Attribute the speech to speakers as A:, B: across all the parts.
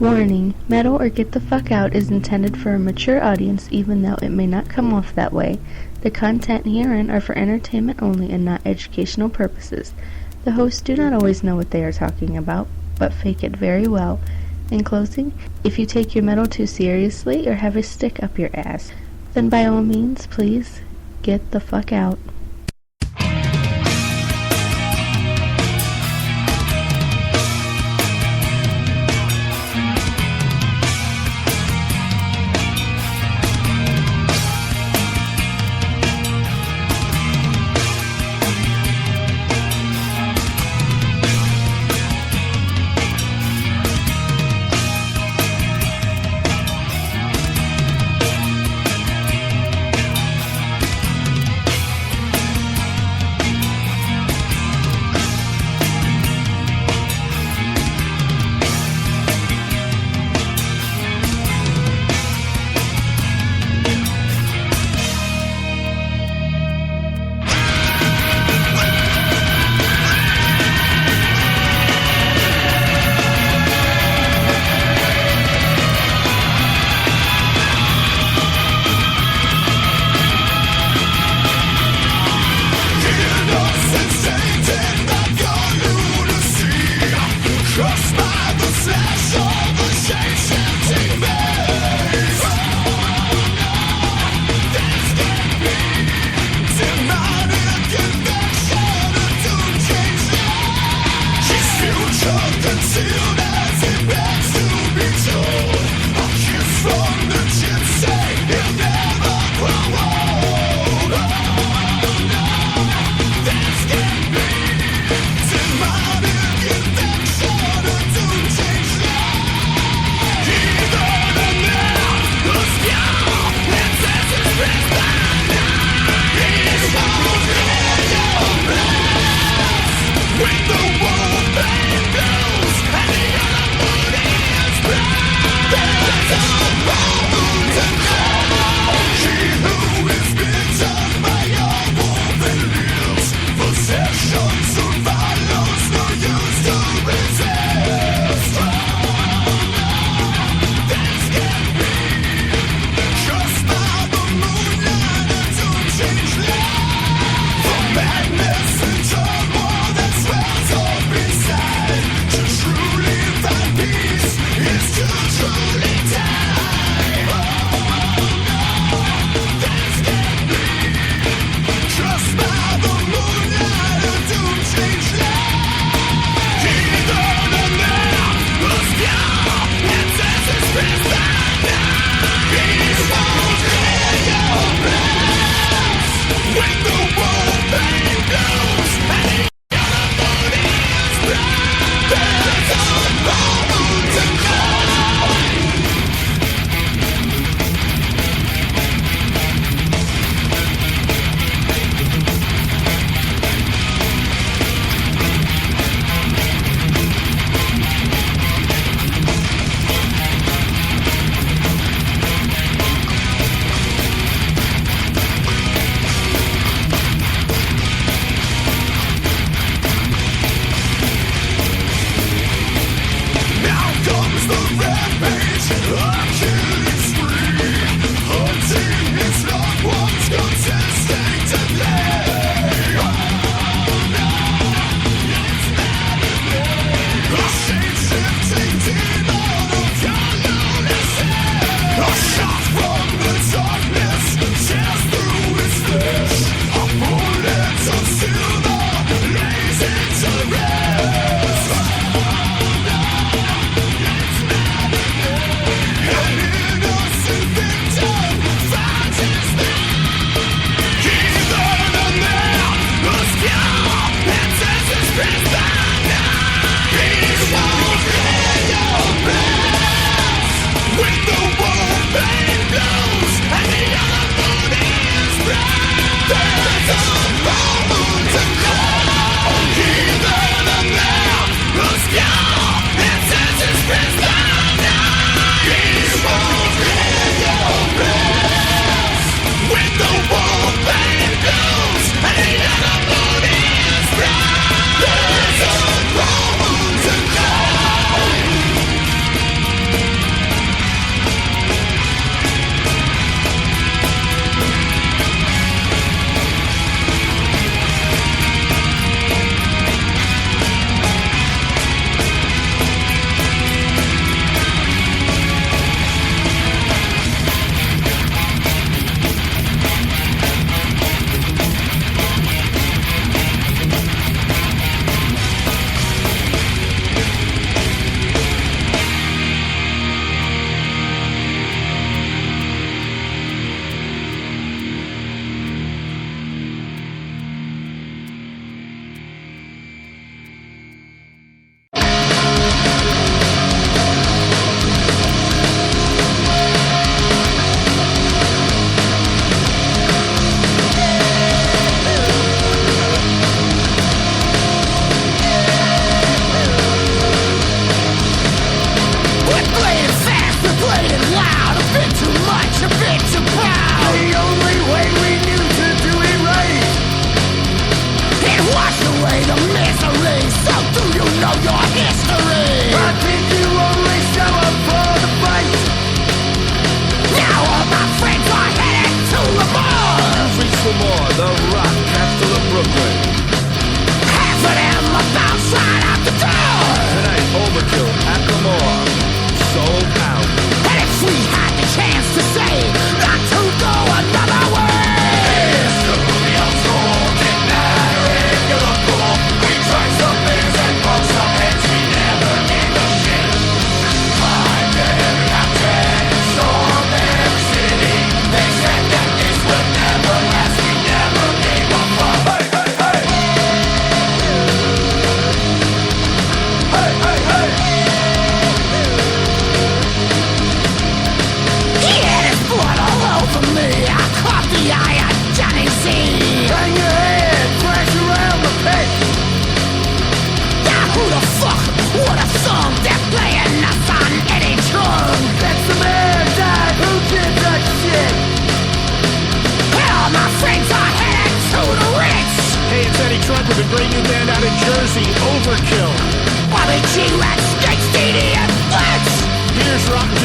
A: Warning, Metal or Get the Fuck Out is intended for a mature audience even though it may not come off that way. The content herein are for entertainment only and not educational purposes. The hosts do not always know what they are talking about, but fake it very well. In closing, if you take your metal too seriously or have a stick up your ass, then by all means, please, get the fuck out.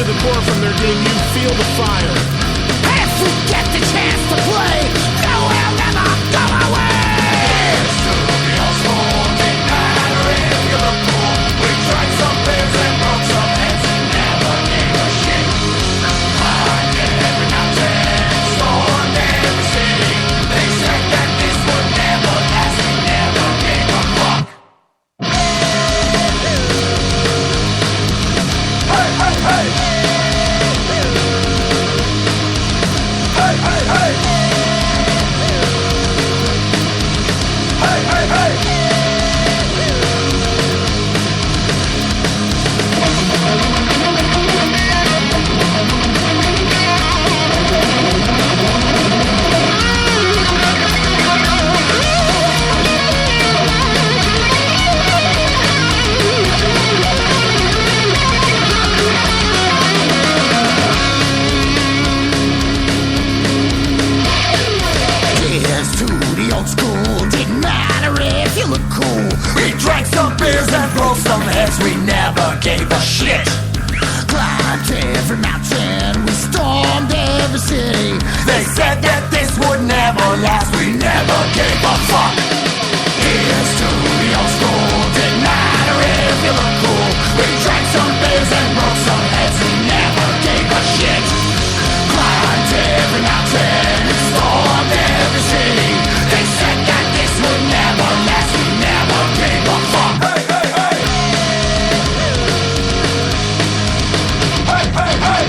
B: to the core from their game, you feel the fire.
C: If we get the chance to play, no, we'll never go away. Here's to the old school, didn't matter if you look cool. We tried some beers and broke some heads and never gave a shit. Climbed every mountain, stormed every city. They said that this would never last, we never gave a fuck. Hey, hey, hey! Hey, hey, hey! Hey, hey, hey! Here's to the old school, didn't matter if you look cool. We drank some beers and broke some heads, we never gave a shit. Climbed every mountain, we stormed every city. They said that this would never last, we never gave a fuck. Here's to the old school, didn't matter if you look cool. We drank some beers and broke some heads, we never gave a shit. Climbed every mountain, we stormed every city. They said that this would never last, we never gave a fuck. Hey, hey, hey! Hey, hey, hey!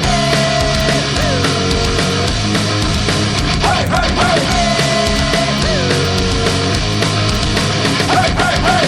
C: Hey, hey, hey! Hey, hey, hey!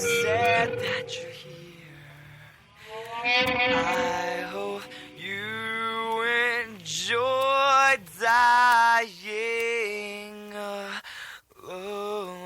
D: sad that you're here. I hope you enjoy dying alone.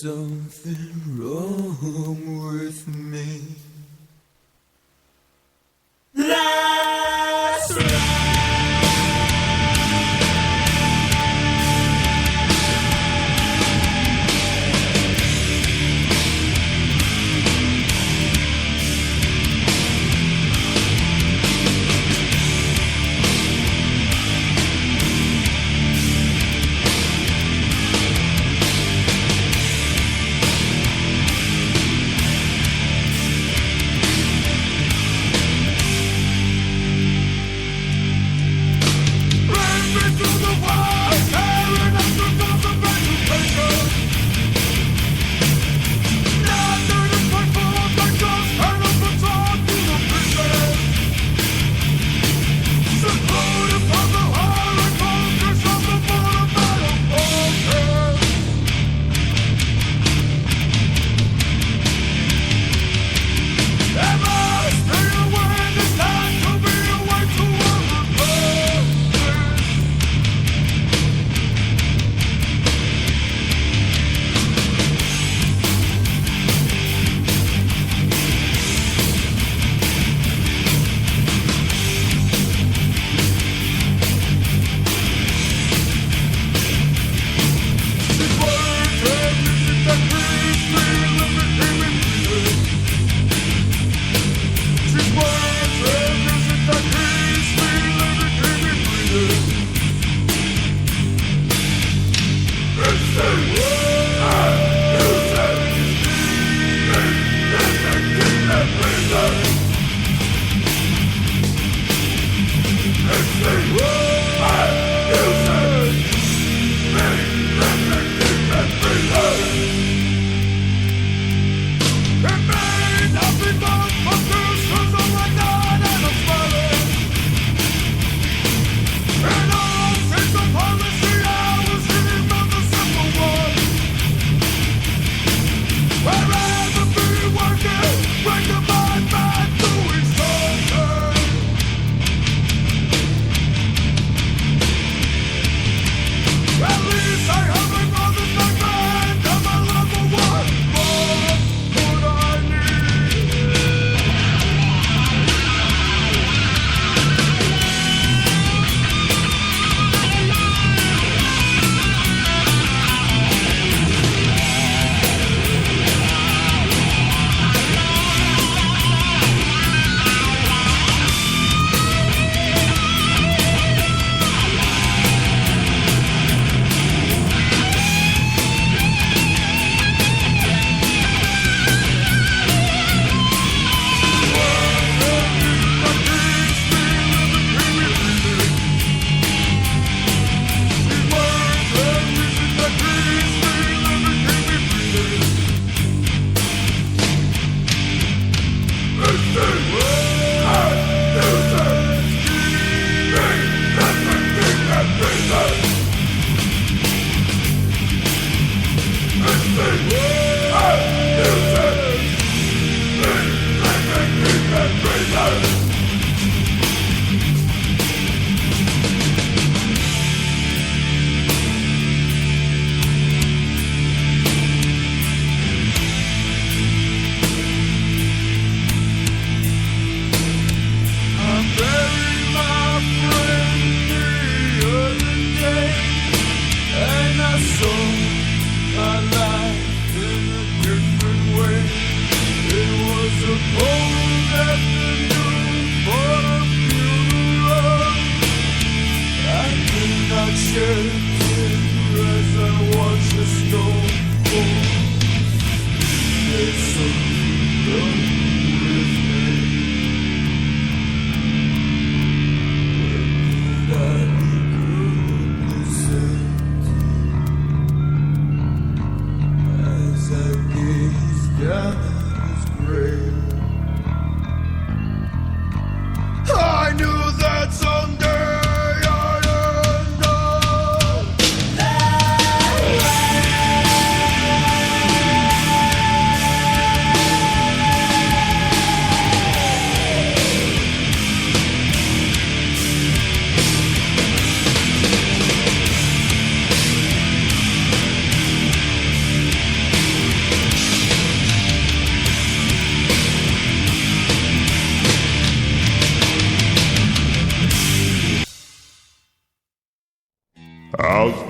C: something wrong with me. That's right. One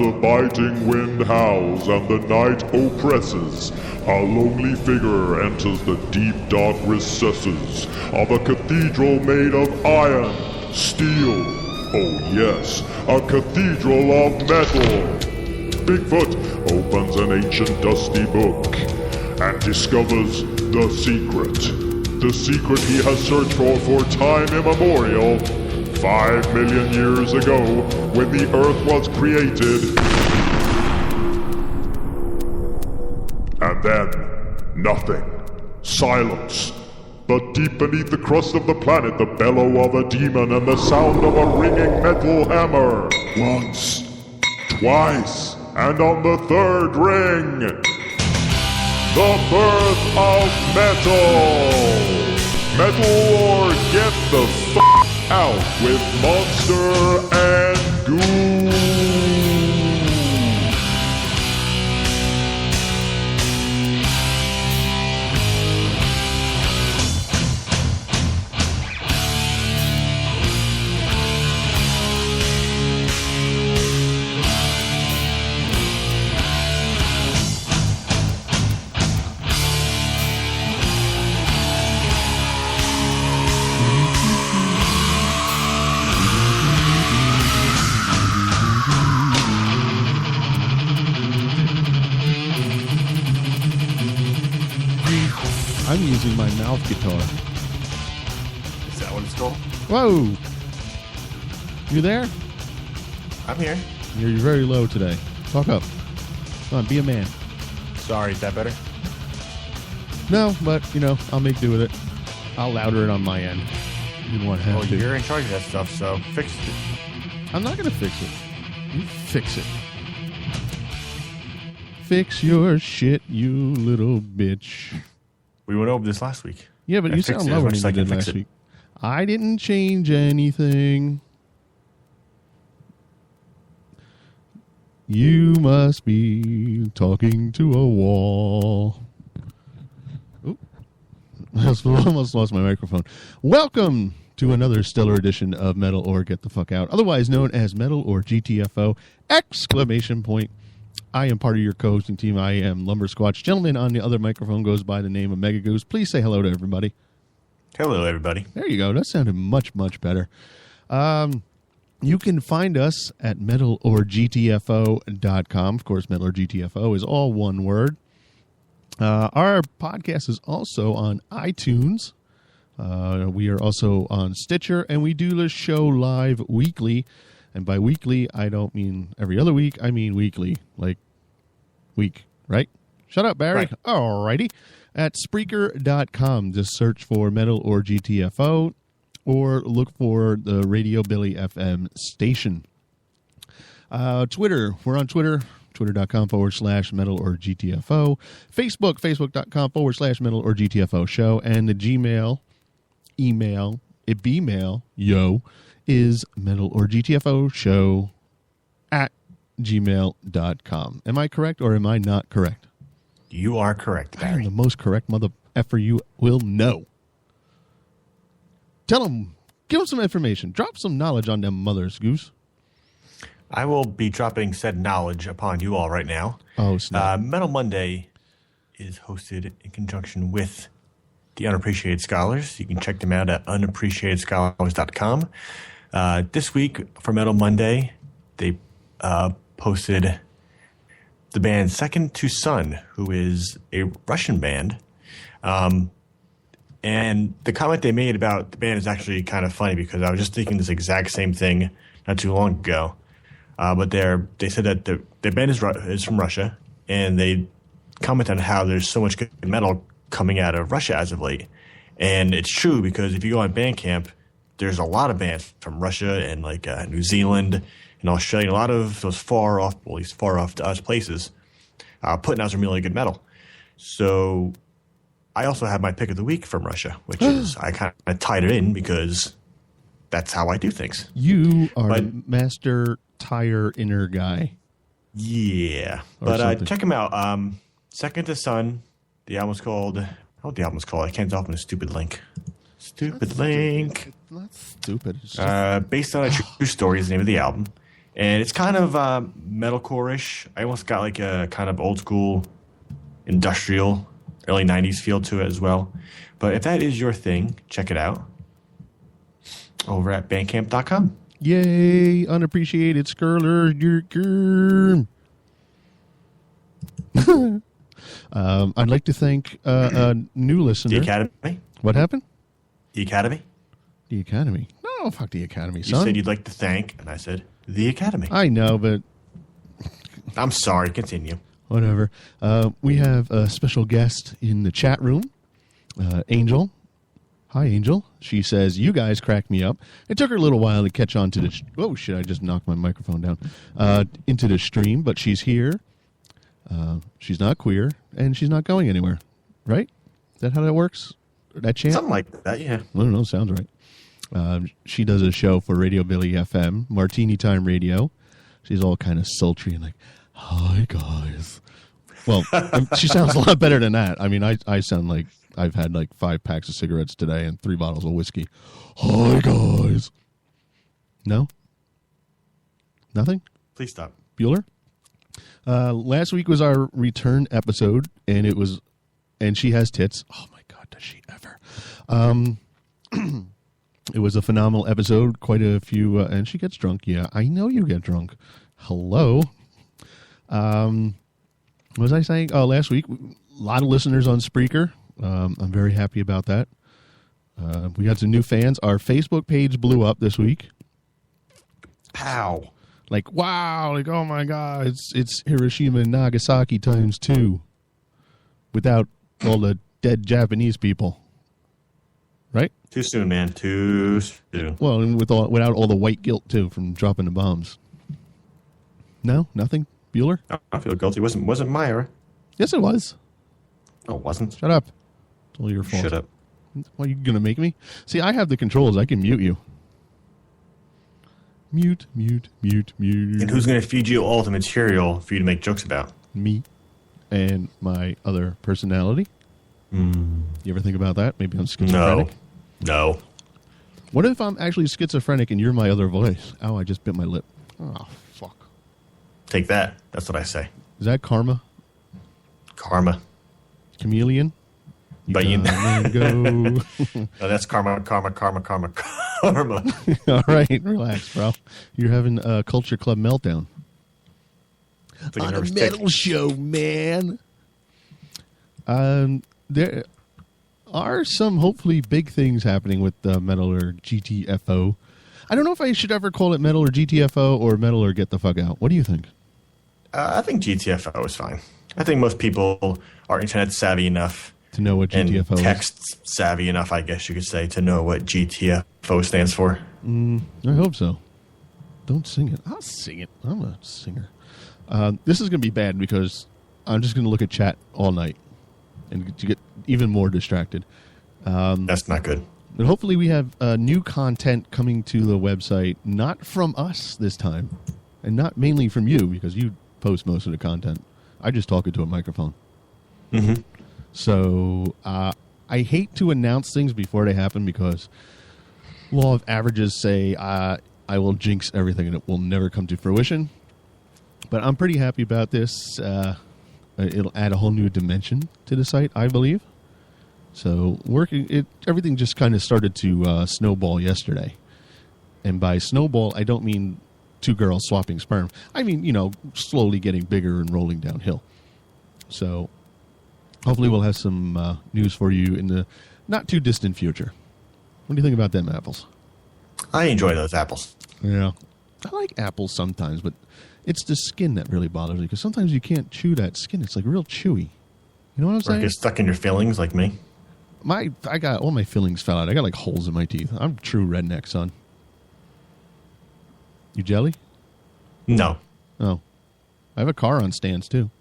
B: the biting wind howls and the night oppresses, a lonely figure enters the deep dark recesses of a cathedral made of iron, steel, oh yes, a cathedral of metal. Bigfoot opens an ancient dusty book and discovers the secret he has searched for time immemorial. 5 million years ago, when the earth was created. And then, nothing. Silence. But deep beneath the crust of the planet, the bellow of a demon and the sound of a ringing metal hammer. Once, twice, and on the third ring, the birth of metal. Metal or get the out with Monster and Goo.
E: I'm using my mouth guitar.
F: Is that what it's called?
E: Whoa! You there?
F: I'm here.
E: You're very low today. Talk up. Come on, be a man.
F: Sorry, is that better?
E: No, but, I'll make do with it. I'll louder it on my end. You didn't want to have
F: Well,
E: to.
F: you're in charge of that stuff, so fix it.
E: I'm not going to fix it. You fix it. Fix your shit, you little bitch.
F: We went over this last week.
E: Yeah, but
F: I
E: you
F: fixed
E: sound
F: it as
E: lower
F: much
E: than
F: as I
E: you
F: can
E: did
F: fix
E: last
F: it.
E: week. I didn't change anything. You must be talking to a wall. Oop. I almost lost my microphone. Welcome to another stellar edition of Metal or Get the Fuck Out, otherwise known as Metal or GTFO! Exclamation point. I am part of your co-hosting team. I am Lumber Squatch. Gentleman on the other microphone goes by the name of Mega Goose. Please say hello to everybody.
F: Hello, everybody.
E: There you go. That sounded much, much better. You can find us at metalorgtfo.com. Of course, Metal or GTFO is all one word. Our podcast is also on iTunes. We are also on Stitcher, and we do the show live weekly. And by weekly, I don't mean every other week. I mean weekly, like week, right? Shut up, Barry.
F: Right.
E: All righty. At Spreaker.com, just search for Metal or GTFO or look for the Radio Billy FM station. Twitter, we're on Twitter, twitter.com/Metal or GTFO. Facebook, facebook.com/Metal or GTFO show. And the Gmail, is Metal or GTFO show at gmail.com. Am I correct or am I not correct?
F: You are correct,
E: I am
F: Barry.
E: the most correct mother effer you will know. Tell them, give them some information. Drop some knowledge on them mothers, Goose.
F: I will be dropping said knowledge upon you all right now.
E: Oh, snap.
F: Metal Monday is hosted in conjunction with the Unappreciated Scholars. You can check them out at unappreciatedscholars.com. This week for Metal Monday, they posted the band Second to Sun, who is a Russian band. And the comment they made about the band is actually kind of funny because I was just thinking this exact same thing not too long ago. But they said that the band is from Russia, and they comment on how there's so much good metal coming out of Russia as of late. And it's true because if you go on Bandcamp, there's a lot of bands from Russia and like New Zealand and Australia, a lot of those far off to us places, putting out some really good metal. So I also have my pick of the week from Russia, which is I kind of tied it in because that's how I do things.
E: You are a master tire inner guy.
F: Yeah.
E: Or
F: But
E: something.
F: check them out. Second to Sun, the album's called, I don't know what the album's called. I can't tell from a stupid link. Stupid link.
E: It's not stupid. It's just,
F: Based on a true story is the name of the album. And it's kind of metalcore-ish. I almost got like a kind of old school industrial early 90s feel to it as well. But if that is your thing, check it out over at bandcamp.com.
E: Yay, unappreciated skirler. I'd like to thank a new listener.
F: The Academy?
E: What happened?
F: The Academy?
E: The Academy. No, fuck the Academy,
F: You
E: son.
F: said you'd like to thank, and I said, the Academy.
E: I know, but
F: I'm sorry, continue.
E: whatever. We have a special guest in the chat room, Angel. Hi, Angel. She says, you guys crack me up. It took her a little while to catch on to the... oh, shit, I just knocked my microphone down. Into the stream, but she's here. She's not queer, and she's not going anywhere. Right? Is that how that works? That chant?
F: Something like that, yeah.
E: I don't know. Sounds right. She does a show for Radio Billy FM, Martini Time Radio. She's all kind of sultry and like, hi, guys. Well, she sounds a lot better than that. I mean, I sound like I've had like 5 packs of cigarettes today and 3 bottles of whiskey. Hi, guys. No? Nothing?
F: Please stop.
E: Bueller? Last week was our return episode, and she has tits. Oh my God, does she ever? It was a phenomenal episode. Quite a few, and she gets drunk. Yeah, I know you get drunk. Hello. What was I saying? Oh, last week, a lot of listeners on Spreaker. I'm very happy about that. We got some new fans. Our Facebook page blew up this week.
F: Pow.
E: Like, wow, like, oh my God, it's Hiroshima and Nagasaki times 2 without all the dead Japanese people. Right?
F: Too soon, man. Too soon.
E: Well, and without all the white guilt, too, from dropping the bombs. No? Nothing? Bueller?
F: I feel guilty. Wasn't my era.
E: Yes, it was.
F: No, it wasn't.
E: Shut up. It's all your fault.
F: Shut up.
E: Why are you going to make me? See, I have the controls. I can mute you. Mute.
F: And who's going to feed you all the material for you to make jokes about?
E: Me and my other personality. You ever think about that? Maybe I'm schizophrenic?
F: No.
E: What if I'm actually schizophrenic and you're my other voice? Oh, I just bit my lip. Oh, fuck.
F: Take that. That's what I say.
E: Is that karma?
F: Karma.
E: Chameleon?
F: But you know.
E: Go.
F: No, that's karma.
E: All right, relax, bro. You're having a Culture Club meltdown.
F: Like
E: On a metal show, man. There are some hopefully big things happening with Metal or GTFO. I don't know if I should ever call it Metal or GTFO or Metal or Get the Fuck Out. What do you think?
F: I think GTFO is fine. I think most people are internet savvy enough
E: To know what GTFO
F: and
E: is.
F: text savvy enough, I guess you could say, to know what GTFO stands for.
E: I hope so. Don't sing it. I'll sing it. I'm a singer. This is going to be bad because I'm just going to look at chat all night and to get even more distracted.
F: That's not good.
E: But hopefully we have new content coming to the website, not from us this time, and not mainly from you because you post most of the content. I just talk into a microphone.
F: Mm-hmm.
E: So I hate to announce things before they happen because law of averages say I will jinx everything and it will never come to fruition. But I'm pretty happy about this. It'll add a whole new dimension to the site, I believe. So everything just kind of started to snowball yesterday. And by snowball, I don't mean 2 girls swapping sperm. I mean, slowly getting bigger and rolling downhill. So hopefully we'll have some news for you in the not too distant future. What do you think about them apples?
F: I enjoy those apples.
E: Yeah. I like apples sometimes, but it's the skin that really bothers me because sometimes you can't chew that skin. It's like real chewy. You know what I'm
F: Or
E: saying?
F: get stuck in your feelings like me.
E: I got all my fillings fell out. I got like holes in my teeth. I'm a true redneck, son. You jelly?
F: No.
E: Oh. I have a car on stands too.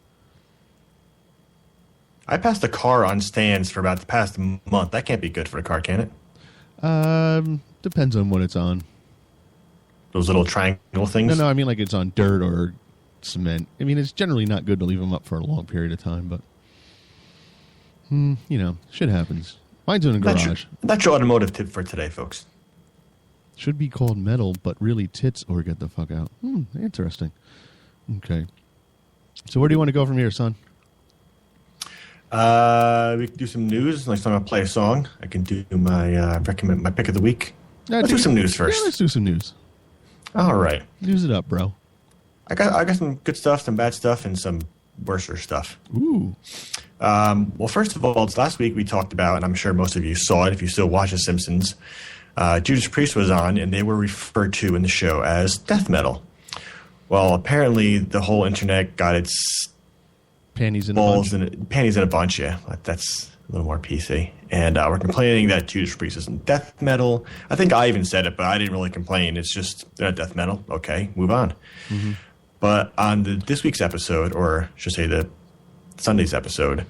F: I passed a car on stands for about the past month. That can't be good for a car, can it?
E: Depends on what it's on.
F: Those little triangle things?
E: No, I mean like it's on dirt or cement. I mean, it's generally not good to leave them up for a long period of time, but shit happens. Mine's in a garage.
F: That's your automotive tip for today, folks.
E: Should be called metal, but really tits or get the fuck out. Interesting. Okay. So where do you want to go from here, son?
F: We can do some news. Next time I play a song, I can do my recommend my pick of the week. Let's do some news first.
E: Yeah, let's do some news.
F: All right.
E: News it up, bro.
F: I got some good stuff, some bad stuff, and some worser stuff.
E: Ooh.
F: Well, first of all, it's last week we talked about, and I'm sure most of you saw it if you still watch The Simpsons. Judas Priest was on, and they were referred to in the show as death metal. Well, apparently the whole internet got its
E: panties in
F: balls
E: a bunch.
F: Panties in a bunch, yeah. That's a little more PC. And we're complaining that Judas Priest isn't death metal. I think I even said it, but I didn't really complain. It's just death metal. Okay, move on. Mm-hmm. But on this week's episode, or I should say the Sunday's episode,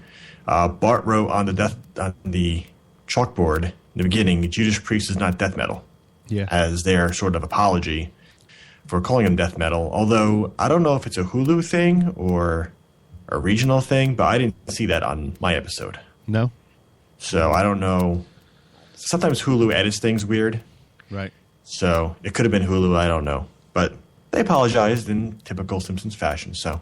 F: Bart wrote on the chalkboard in the beginning, Judas Priest is not death metal, as their sort of apology for calling him death metal. Although I don't know if it's a Hulu thing or a regional thing, but I didn't see that on my episode.
E: No.
F: So I don't know. Sometimes Hulu edits things weird.
E: Right.
F: So it could have been Hulu. I don't know. But they apologized in typical Simpsons fashion. So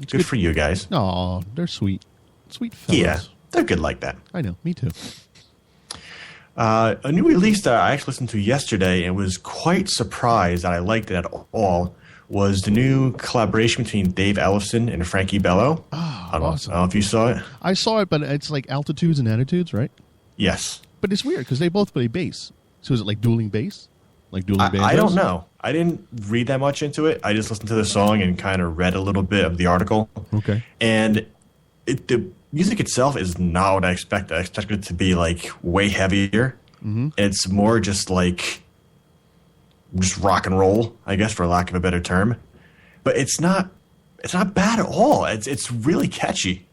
F: it's good for you guys.
E: Aw, they're sweet. Sweet fellas.
F: Yeah, they're good like that.
E: I know. Me too.
F: A new release that I actually listened to yesterday and was quite surprised that I liked it at all was the new collaboration between Dave Ellefson and Frankie Bello.
E: Oh,
F: awesome. I don't know if you saw it.
E: I saw it, but it's like Altitudes and Attitudes, right?
F: Yes.
E: But it's weird because they both play bass. So is it like dueling bass? Like dueling banjos?
F: I don't know. I didn't read that much into it. I just listened to the song and kind of read a little bit of the article.
E: Okay.
F: And the music itself is not what I expected. I expected it to be like way heavier. Mm-hmm. It's more just like just rock and roll, I guess, for lack of a better term. But it's not bad at all. It's really catchy.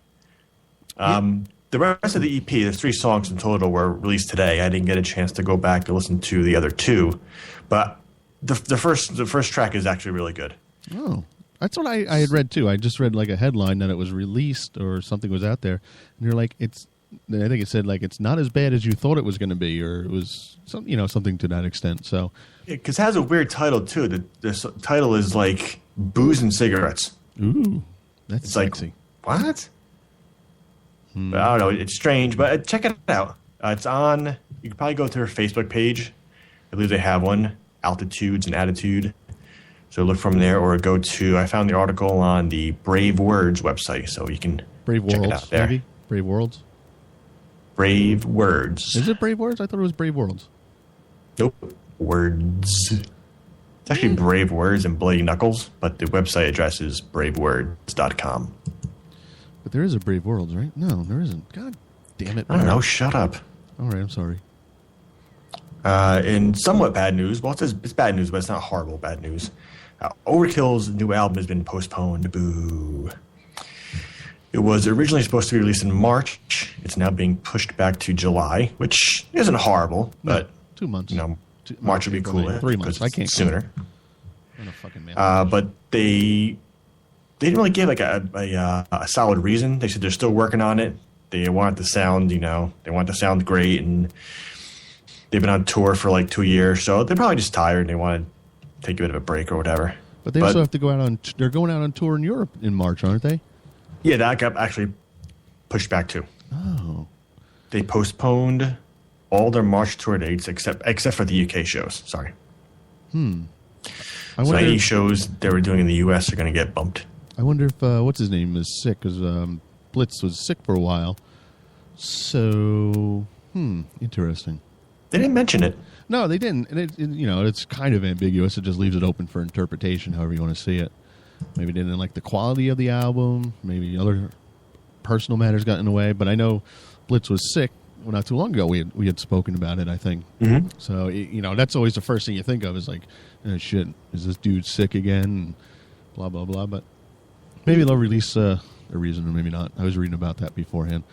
F: The rest of the EP, there's 3 songs in total, were released today. I didn't get a chance to go back to listen to the other 2, but the first track is actually really good.
E: Oh, that's what I had read too. I just read like a headline that it was released or something was out there, and you're like, I think it said like it's not as bad as you thought it was going to be, or it was something to that extent. So,
F: because it has a weird title too. The title is like Booze and Cigarettes.
E: Ooh, that's sexy.
F: Like, what? I don't know. It's strange, but check it out. It's on. You can probably go to her Facebook page. I believe they have one, Altitudes and Attitude. So look from there, or go to. I found the article on the Brave Words website, so you can
E: Brave
F: check
E: Worlds,
F: it out there.
E: Maybe? Brave Worlds.
F: Brave Words.
E: Is it Brave Words? I thought it was Brave Worlds.
F: Nope. Words. It's actually Brave Words and Bloody Knuckles, but the website address is bravewords.com.
E: But there is a Brave Worlds, right? No, there isn't. God damn it.
F: I don't know. Shut up.
E: All right, I'm sorry.
F: In somewhat bad news, well, it's bad news, but it's not horrible bad news. Overkill's new album has been postponed. Boo. It was originally supposed to be released in March. It's now being pushed back to July, which isn't horrible, but
E: 2 months.
F: March would be cooler.
E: 3 months. I can't
F: sooner.
E: I'm a fucking man.
F: But they didn't really give like a solid reason. They said they're still working on it. They want the sound, they want the sound great, and they've been on tour for like 2 years, so they're probably just tired and they want to take a bit of a break or whatever.
E: But they also have to go out on. They're going out on tour in Europe in March, aren't they?
F: Yeah, that got actually pushed back too.
E: Oh.
F: They postponed all their March tour dates except for the UK shows. Sorry. So any shows they were doing in the US are going to get bumped.
E: I wonder if what's his name is sick, because Blitz was sick for a while. So, interesting.
F: They didn't mention it.
E: No, they didn't. And it's kind of ambiguous. It just leaves it open for interpretation, however you want to see it. Maybe they didn't like the quality of the album. Maybe other personal matters got in the way. But I know Blitz was sick. Well, not too long ago, we had spoken about it, I think. Mm-hmm. So, that's always the first thing you think of is like, oh, shit, is this dude sick again? And blah, blah, blah. But maybe they'll release a reason, or maybe not. I was reading about that beforehand.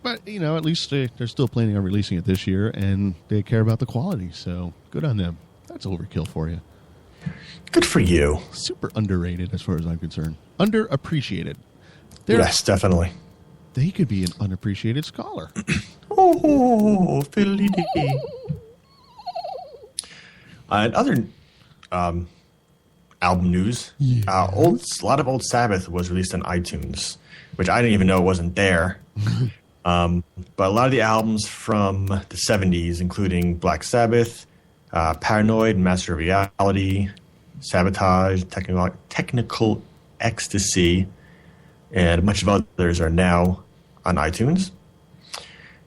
E: But, at least they're still planning on releasing it this year, and they care about the quality. So, good on them. That's overkill for you.
F: Good for you.
E: Super underrated as far as I'm concerned. Underappreciated.
F: Yes, definitely.
E: They could be an unappreciated scholar.
F: Oh, Philly D. And other album news, a lot of Old Sabbath was released on iTunes, which I didn't even know wasn't there. But a lot of the albums from the 70s, including Black Sabbath, Paranoid, Master of Reality, Sabotage, Technical Ecstasy, and a bunch of others are now on iTunes.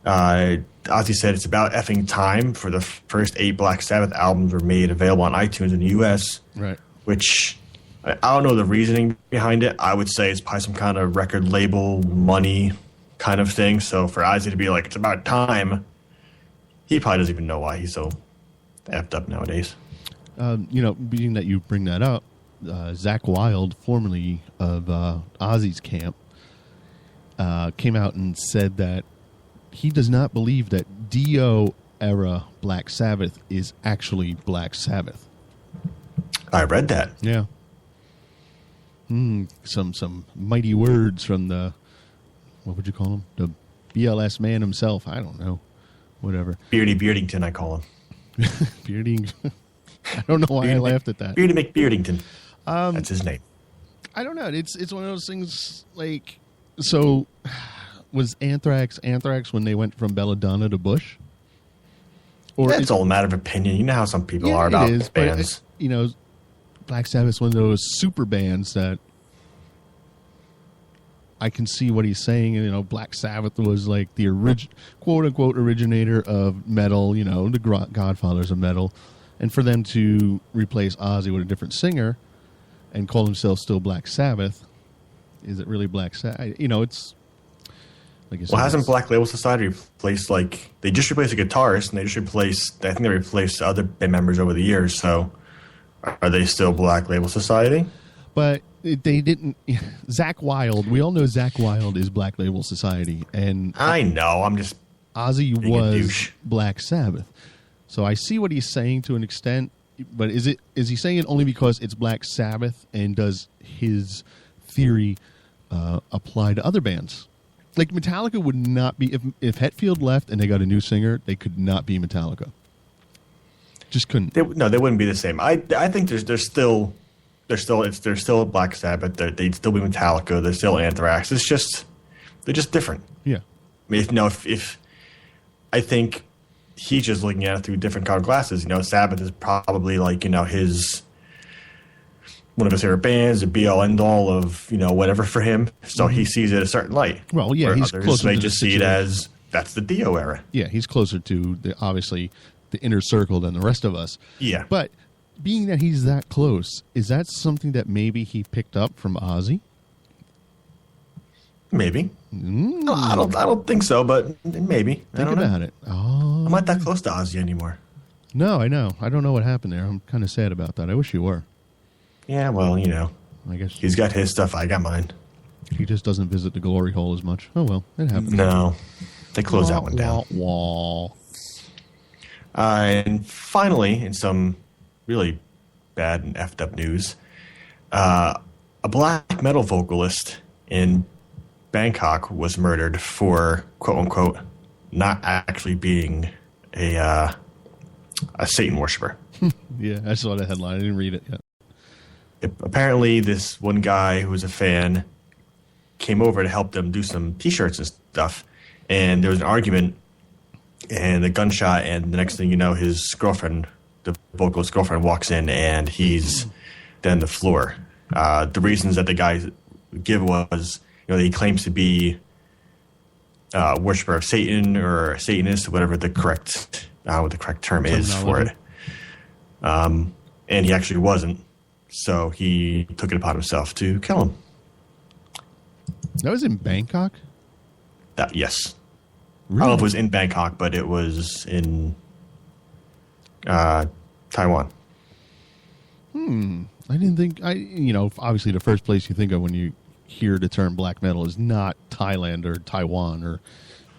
F: Ozzy said it's about effing time for the first 8 Black Sabbath albums were made available on iTunes in the U.S.,
E: Right.
F: which I don't know the reasoning behind it. I would say it's probably some kind of record label money kind of thing. So for Ozzy to be like, it's about time, he probably doesn't even know why he's so effed up nowadays.
E: Being that you bring that up, Zach Wilde, formerly of Ozzy's camp, came out and said that he does not believe that Dio era Black Sabbath is actually Black Sabbath.
F: I read that.
E: Yeah. Some mighty words from the, what would you call him? The BLS man himself. I don't know. Whatever.
F: Beardy Beardington, I call him.
E: Bearding. I don't know why I laughed at that.
F: Beardy McBeardington. That's his name.
E: I don't know. It's one of those things like, so was Anthrax when they went from Belladonna to Bush? Or
F: That's all a matter of opinion. You know how some people are about bands.
E: But, Black Sabbath's one of those super bands that I can see what he's saying. Black Sabbath was like the quote-unquote originator of metal, the godfathers of metal. And for them to replace Ozzy with a different singer and call themselves still Black Sabbath, is it really Black Sabbath? It's... Like I said,
F: hasn't Black Label Society replaced, they just replaced a guitarist, and I think they replaced other band members over the years, so are they still Black Label Society?
E: But they didn't... Zach Wilde, we all know Zach Wilde is Black Label Society, and...
F: I know, I'm just...
E: Ozzy was Black Sabbath. So I see what he's saying to an extent, but is he saying it only because it's Black Sabbath, and does his theory apply to other bands? Like Metallica would not be, if Hetfield left and they got a new singer, they could not be Metallica. Just couldn't.
F: They wouldn't be the same. I think they're still Black Sabbath. They'd still be Metallica. They're still Anthrax. They're just different.
E: Yeah.
F: I mean, if I think he's just looking at it through different colored glasses. Sabbath is probably his one of his favorite bands, the be all end all of whatever for him. So he sees it a certain light.
E: Well, yeah, he's closer.
F: They just see it as that's the Dio era.
E: Yeah, he's closer to obviously the inner circle than the rest of us.
F: Yeah,
E: but being that he's that close, is that something that maybe he picked up from Ozzy?
F: Maybe. I don't think so, but maybe.
E: Think about it. Oh,
F: I'm not that close to Ozzy anymore.
E: No, I know. I don't know what happened there. I'm kind of sad about that. I wish you were.
F: Yeah, well,
E: I guess
F: he's got his stuff. I got mine.
E: He just doesn't visit the glory hole as much. Oh well, it happens.
F: No, they closed that one down. And finally, in some really bad and effed up news, a black metal vocalist in Bangkok was murdered for quote unquote not actually being a Satan worshiper.
E: Yeah, I saw the headline. I didn't read it yet.
F: Apparently, this one guy who was a fan came over to help them do some T-shirts and stuff, and there was an argument and a gunshot, and the next thing you know, his girlfriend, the vocalist's girlfriend, walks in, and he's dead on the floor. The reasons that the guy give was, he claims to be a worshiper of Satan or a Satanist, or whatever the correct term is for it. And he actually wasn't. So he took it upon himself to kill him.
E: That was in Bangkok?
F: Yes.
E: Really?
F: I don't know if it was in Bangkok, but it was in Taiwan.
E: I didn't think... obviously the first place you think of when you hear the term black metal is not Thailand or Taiwan or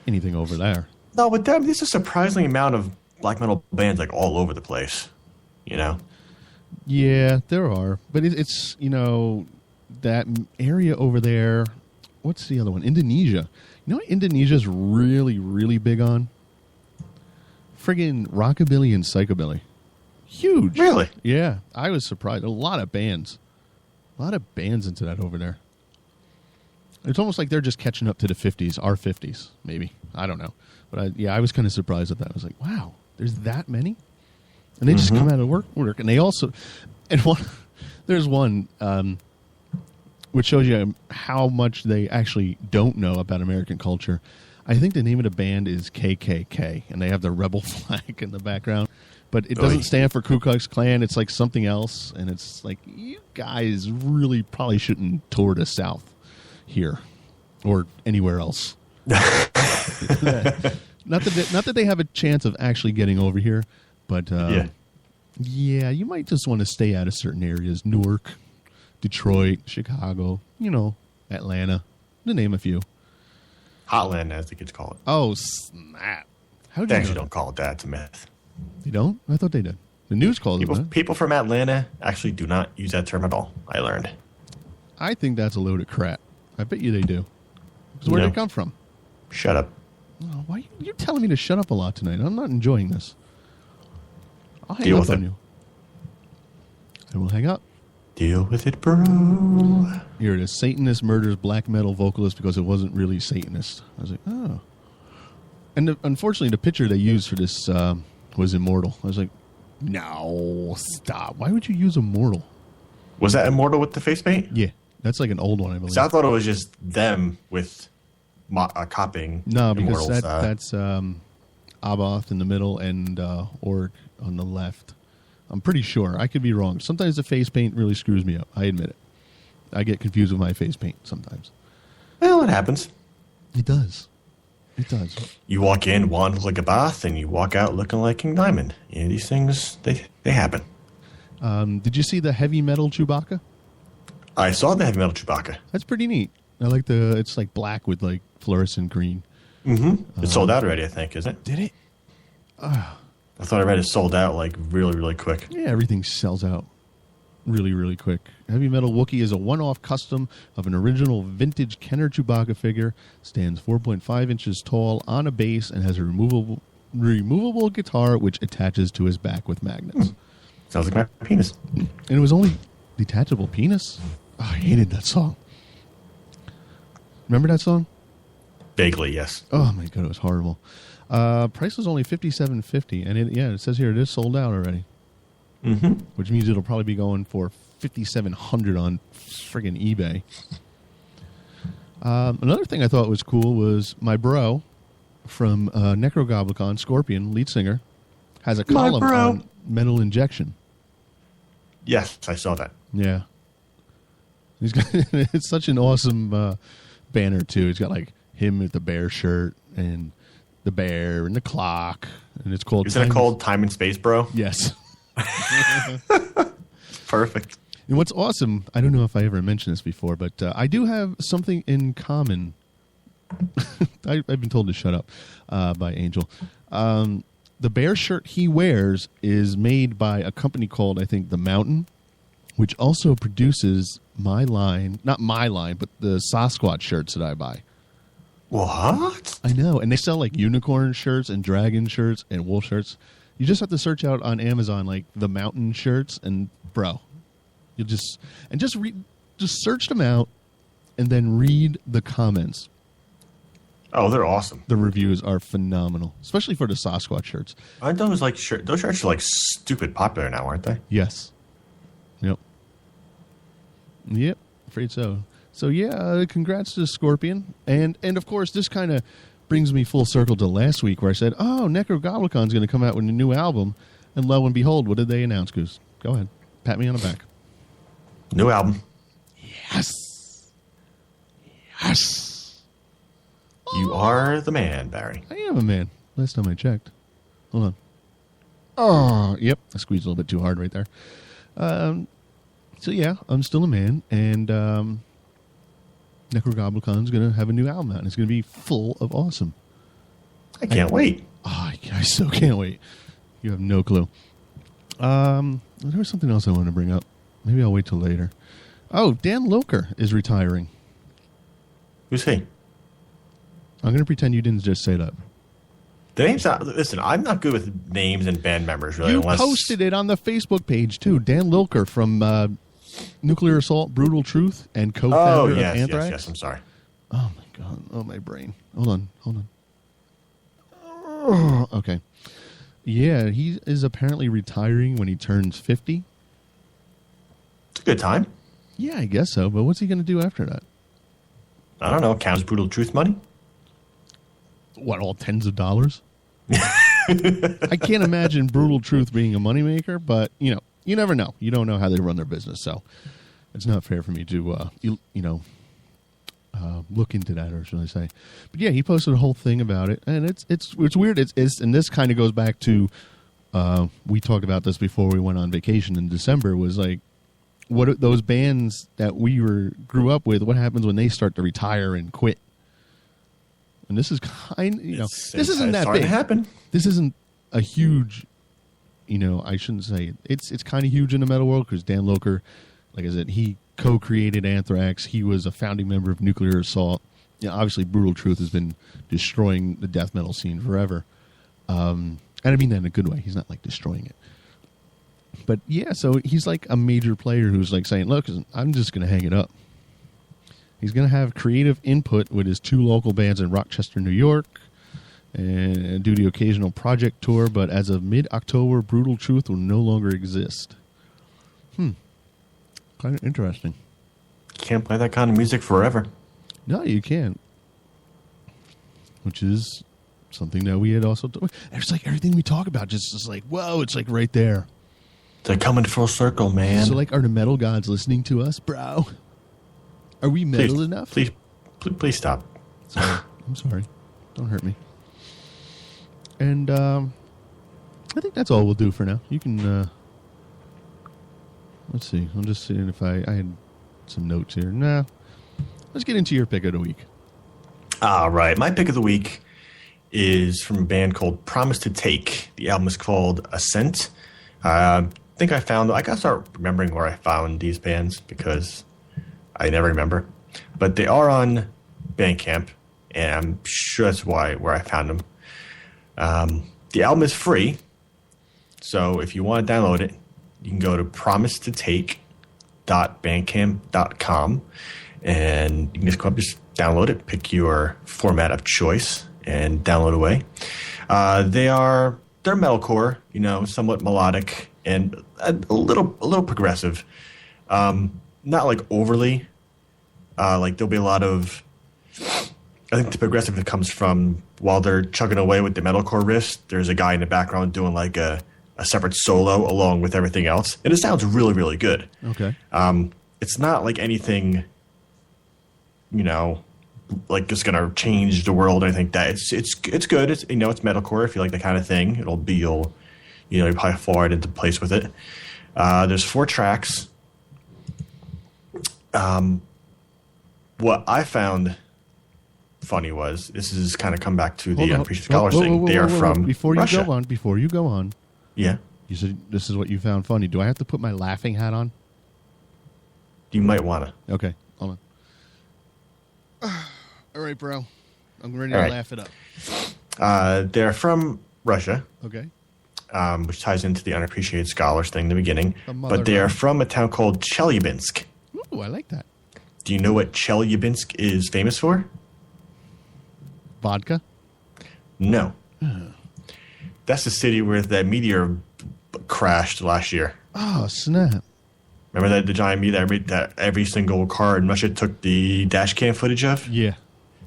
E: anything over there.
F: No, but there's a surprising amount of black metal bands all over the place,
E: Yeah, there are. But it's that area over there. What's the other one? Indonesia. What Indonesia's really, really big on? Friggin' rockabilly and psychobilly. Huge.
F: Really?
E: Yeah, I was surprised. A lot of bands into that over there. It's almost like they're just catching up to the 50s, our 50s, maybe. I don't know. But I was kind of surprised at that. I was like, wow, there's that many? And they just come out of work. And they also, there's one, which shows you how much they actually don't know about American culture. I think the name of the band is KKK, and they have the rebel flag in the background. But it doesn't stand for Ku Klux Klan. It's like something else. And it's like, you guys really probably shouldn't tour the South here or anywhere else. Not that they have a chance of actually getting over here, but yeah, you might just want to stay out of certain areas. Newark, Detroit, Chicago, Atlanta, to name a few.
F: Hotland, as the kids call it.
E: Oh, snap. How
F: They actually don't call it that. It's a myth.
E: They don't? I thought they did. The news calls it that.
F: People from Atlanta actually do not use that term at all, I learned.
E: I think that's a load of crap. I bet you they do. Because where'd they come from?
F: Shut up.
E: Oh, why are you telling me to shut up a lot tonight? I'm not enjoying this. I'll hang
F: Deal
E: up
F: with
E: on
F: it.
E: you. I will hang up.
F: Deal with it, bro.
E: Here it is. Satanist murders black metal vocalist because it wasn't really Satanist. I was like, oh. And unfortunately, the picture they used for this was Immortal. I was like, no, stop. Why would you use Immortal?
F: Was that Immortal with the face paint?
E: Yeah. That's like an old one, I believe.
F: So I thought it was just them with copying.
E: No, because
F: Immortal's,
E: that's Abath in the middle and Org on the left. I'm pretty sure. I could be wrong. Sometimes the face paint really screws me up. I admit it. I get confused with my face paint sometimes.
F: Well, it happens.
E: It does. It does.
F: You walk in wanting to look like a bath, and you walk out looking like King Diamond. These things, they happen.
E: Did you see the heavy metal Chewbacca?
F: I saw the heavy metal Chewbacca.
E: That's pretty neat. I like it's like black with like fluorescent green.
F: Mm-hmm. It's sold out already, I think, isn't it?
E: Did it?
F: I thought I read it sold out like really, really quick.
E: Yeah, everything sells out really, really quick. Heavy Metal Wookiee is a one-off custom of an original vintage Kenner Chewbacca figure. Stands 4.5 inches tall on a base and has a removable guitar which attaches to his back with magnets.
F: Sounds like my penis.
E: And it was only detachable penis? Oh, I hated that song. Remember that song?
F: Vaguely, yes.
E: Oh my god, it was horrible. Price was only $57.50, and it says here it is sold out already.
F: Mm-hmm.
E: Which means it'll probably be going for $5,700 on friggin' eBay. Another thing I thought was cool was my bro from Necrogoblicon, Scorpion, lead singer, has a column on metal injection.
F: Yes, I saw that.
E: Yeah. He's got it's such an awesome banner, too. He's got like him with the bear shirt and the bear and the clock. And it's called...
F: Isn't it called Time and Space, bro?
E: Yes.
F: Perfect.
E: And what's awesome, I don't know if I ever mentioned this before, but I do have something in common. I've been told to shut up by Angel. The bear shirt he wears is made by a company called, I think, The Mountain, which also produces my line, not my line, but the Sasquatch shirts that I buy.
F: What?
E: I know. And they sell like unicorn shirts and dragon shirts and wolf shirts. You just have to search out on Amazon like The Mountain shirts, and bro, you'll just search them out and then read the comments.
F: Oh, they're awesome.
E: The reviews are phenomenal, especially for the Sasquatch shirts.
F: Aren't those like those shirts are like stupid popular now, aren't they?
E: Yes. Yep. Afraid so. So yeah, congrats to Scorpion, and of course this kind of brings me full circle to last week where I said, "Oh, Necrogoblicon's going to come out with a new album," and lo and behold, what did they announce? Goose, go ahead, pat me on the back.
F: New album.
E: Yes. Yes.
F: You are the man, Barry.
E: I am a man. Last time I checked. Hold on. Oh, yep. I squeezed a little bit too hard right there. So yeah, I'm still a man, and Necrogoblicon's going to have a new album out, and it's going to be full of awesome.
F: I can't wait.
E: Oh, I so can't wait. You have no clue. There was something else I wanted to bring up. Maybe I'll wait till later. Oh, Dan Loker is retiring.
F: Who's he?
E: I'm going to pretend you didn't just say that.
F: The name's not. Listen, I'm not good with names and band members, really.
E: You
F: unless
E: posted it on the Facebook page, too. Dan Lilker from Nuclear Assault, Brutal Truth, and co-founder of Anthrax.
F: Yes, I'm sorry.
E: Oh, my God. Oh, my brain. Hold on. Oh, okay. Yeah, he is apparently retiring when he turns 50.
F: It's a good time.
E: Yeah, I guess so. But what's he going to do after that?
F: I don't know. Counts Brutal Truth money?
E: What, all tens of dollars? I can't imagine Brutal Truth being a moneymaker, but, you never know. You don't know how they run their business, so it's not fair for me to, look into that, or should I say. But, yeah, he posted a whole thing about it, and it's weird. And this kind of goes back to, we talked about this before we went on vacation in December, was like, what those bands that we grew up with, what happens when they start to retire and quit? And this is this isn't that big.
F: To happen.
E: This isn't a huge, I shouldn't say it. It's kind of huge in the metal world because Dan Lilker, like I said, he co-created Anthrax. He was a founding member of Nuclear Assault. Obviously, Brutal Truth has been destroying the death metal scene forever. And I mean that in a good way. He's not like destroying it. But yeah, so he's like a major player who's like saying, look, I'm just going to hang it up. He's going to have creative input with his 2 local bands in Rochester, New York, and do the occasional project tour. But as of mid-October, Brutal Truth will no longer exist. Kind of interesting.
F: Can't play that kind of music forever.
E: No, you can't. Which is something that we had also... It's like everything we talk about just is like, whoa, it's like right there.
F: It's like coming full circle, man.
E: So like, are the metal gods listening to us, bro? Are we metal enough?
F: Please stop.
E: Sorry. I'm sorry. Don't hurt me. And I think that's all we'll do for now. You can... let's see. I'm just seeing if I had some notes here. Nah. Let's get into your pick of the week.
F: All right. My pick of the week is from a band called Promise to Take. The album is called Ascent. I gotta start remembering where I found these bands because I never remember. But they are on Bandcamp, and I'm sure that's where I found them. The album is free, so if you want to download it, you can go to promisetotake.bandcamp.com, and you can just go up, just download it, pick your format of choice, and download away. They're metalcore, somewhat melodic and a little progressive. Not like overly. Like there'll be a lot of. I think the progressive that comes from while they're chugging away with the metalcore riffs. There's a guy in the background doing like a separate solo along with everything else, and it sounds really, really good.
E: Okay.
F: It's not like anything, like it's gonna change the world. I think that it's good. It's it's metalcore. If you like that kind of thing, you'll probably fall right into place with it. There's 4 tracks. What I found funny was this is kind of come back to the Unappreciated Scholars thing. They are from Russia.
E: Before you go on.
F: Yeah.
E: You said this is what you found funny. Do I have to put my laughing hat on?
F: You might want to.
E: Okay. Hold on. All right, bro. I'm ready to laugh it up.
F: They're from Russia.
E: Okay.
F: Which ties into the Unappreciated Scholars thing in the beginning. But they are from a town called Chelyabinsk.
E: Ooh, I like that.
F: Do you know what Chelyabinsk is famous for?
E: Vodka?
F: No. That's the city where that meteor crashed last year.
E: Oh, snap.
F: Remember the giant meteor that every single car in Russia took the dash cam footage of?
E: Yeah.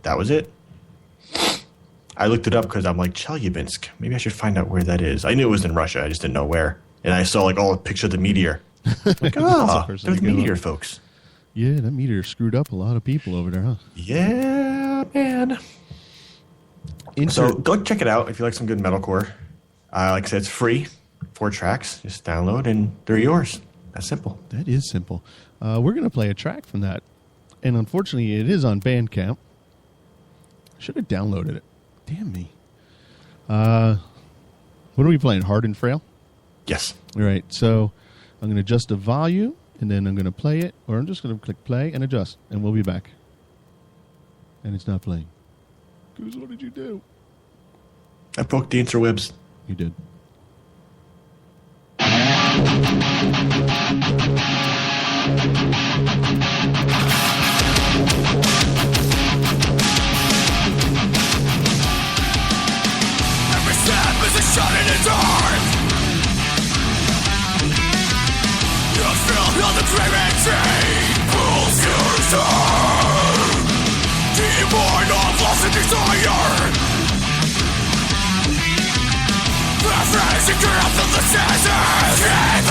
F: That was it. I looked it up because I'm like, Chelyabinsk. Maybe I should find out where that is. I knew it was in Russia. I just didn't know where. And I saw like all the pictures of the meteor. Like, there's the meteor, folks.
E: Yeah, that meteor screwed up a lot of people over there, huh?
F: Yeah, man. So go check it out if you like some good metalcore. Like I said, it's free. 4 tracks. Just download and they're yours. That's simple.
E: That is simple. We're going to play a track from that. And unfortunately, it is on Bandcamp. Should have downloaded it. Damn me. What are we playing? Hard and Frail?
F: Yes.
E: All right. So I'm going to adjust the volume, and then I'm going to play it, or I'm just going to click play and adjust, and we'll be back. And it's not playing. Goose, what did you do?
F: I poked the interwebs.
E: You did.
C: Every step is a shot in the dark. You feel all the gravity pulls your soul. Devoid of loss and desire. The freezing grip of the seasons in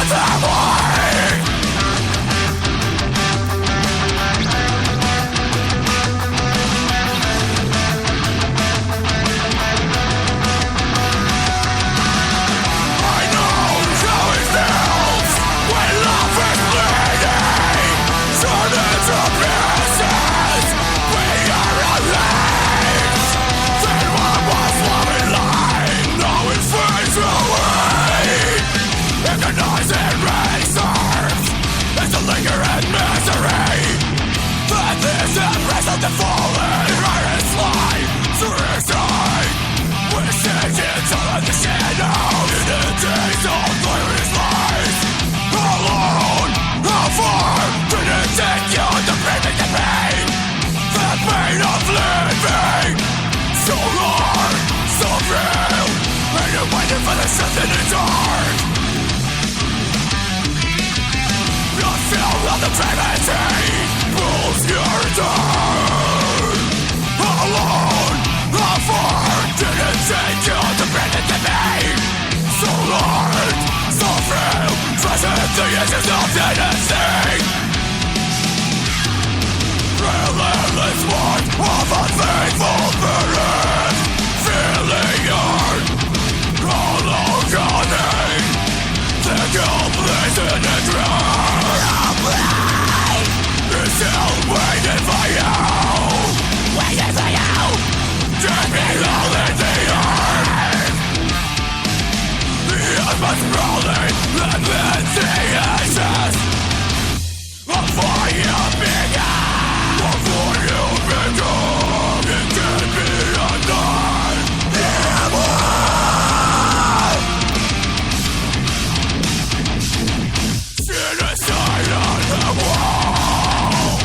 C: the void. The fallen riders fly suicide. We're sitting on the shadow in the days of glorious lies. Alone, how far did it take you to bring me the pain? The pain of living, so hard, so real. And you're waiting for the truth in the dark. You feel all the gravity pulls your down. Alone, how far did it take you to bring it to me? So hard, so frail, present the edges of dynasty. Relentless war of unfaithful spirit, feeling hard, hollow calling. The guilt plays in the ground. It's still waiting for you. Waiting for you. Dead below in the earth. The earth must rolling amidst the ashes. Before you begin, before you become, it can be undone. Genocide on the wall.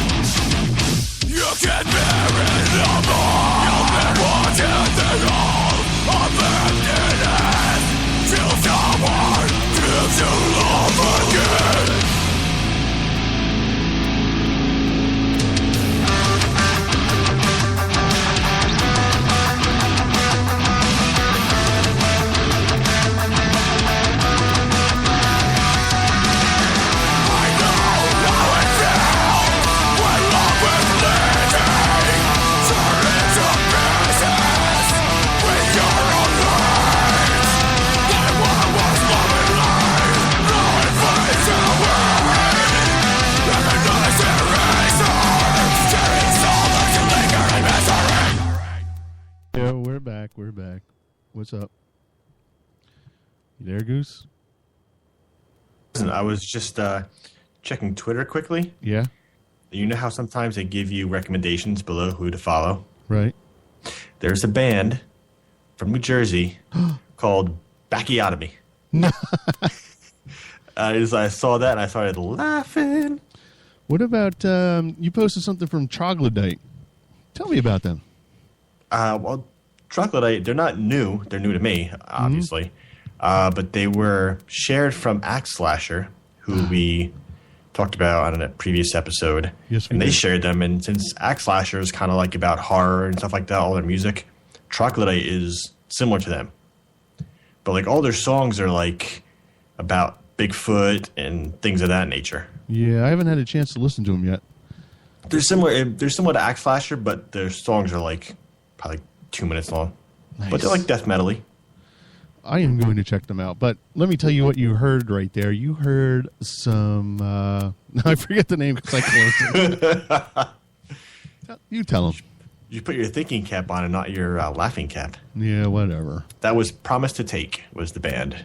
C: You can bear it no more. You've been watching the all of emptiness till someone gives you love again.
E: We're back. What's up? You there, Goose?
F: Listen, I was just checking Twitter quickly.
E: Yeah.
F: You know how sometimes they give you recommendations below who to follow?
E: Right.
F: There's a band from New Jersey called Bacchiotomy.
E: No.
F: I saw that and I started laughing.
E: What about you posted something from Troglodyte? Tell me about them.
F: Well, Troglodyte, they're not new. They're new to me, obviously. But they were shared from Axe Slasher, who we talked about on a previous episode.
E: Yes, we
F: and they
E: did.
F: shared them. And since Axe Slasher is kind of like about horror and stuff like that, all their music, Troglodyte is similar to them. But like all their songs are like about Bigfoot and things of that nature.
E: Yeah, I haven't had a chance to listen to them yet.
F: They're similar to Axe Slasher, but their songs are like probably 2 minutes long.
E: Nice.
F: But they're like death metal-y.
E: I am going to check them out. But let me tell you what you heard right there. You heard some... I forget the name because I closed it. You tell them.
F: You put your thinking cap on and not your laughing cap.
E: Yeah, whatever.
F: That was Promise to Take was the band.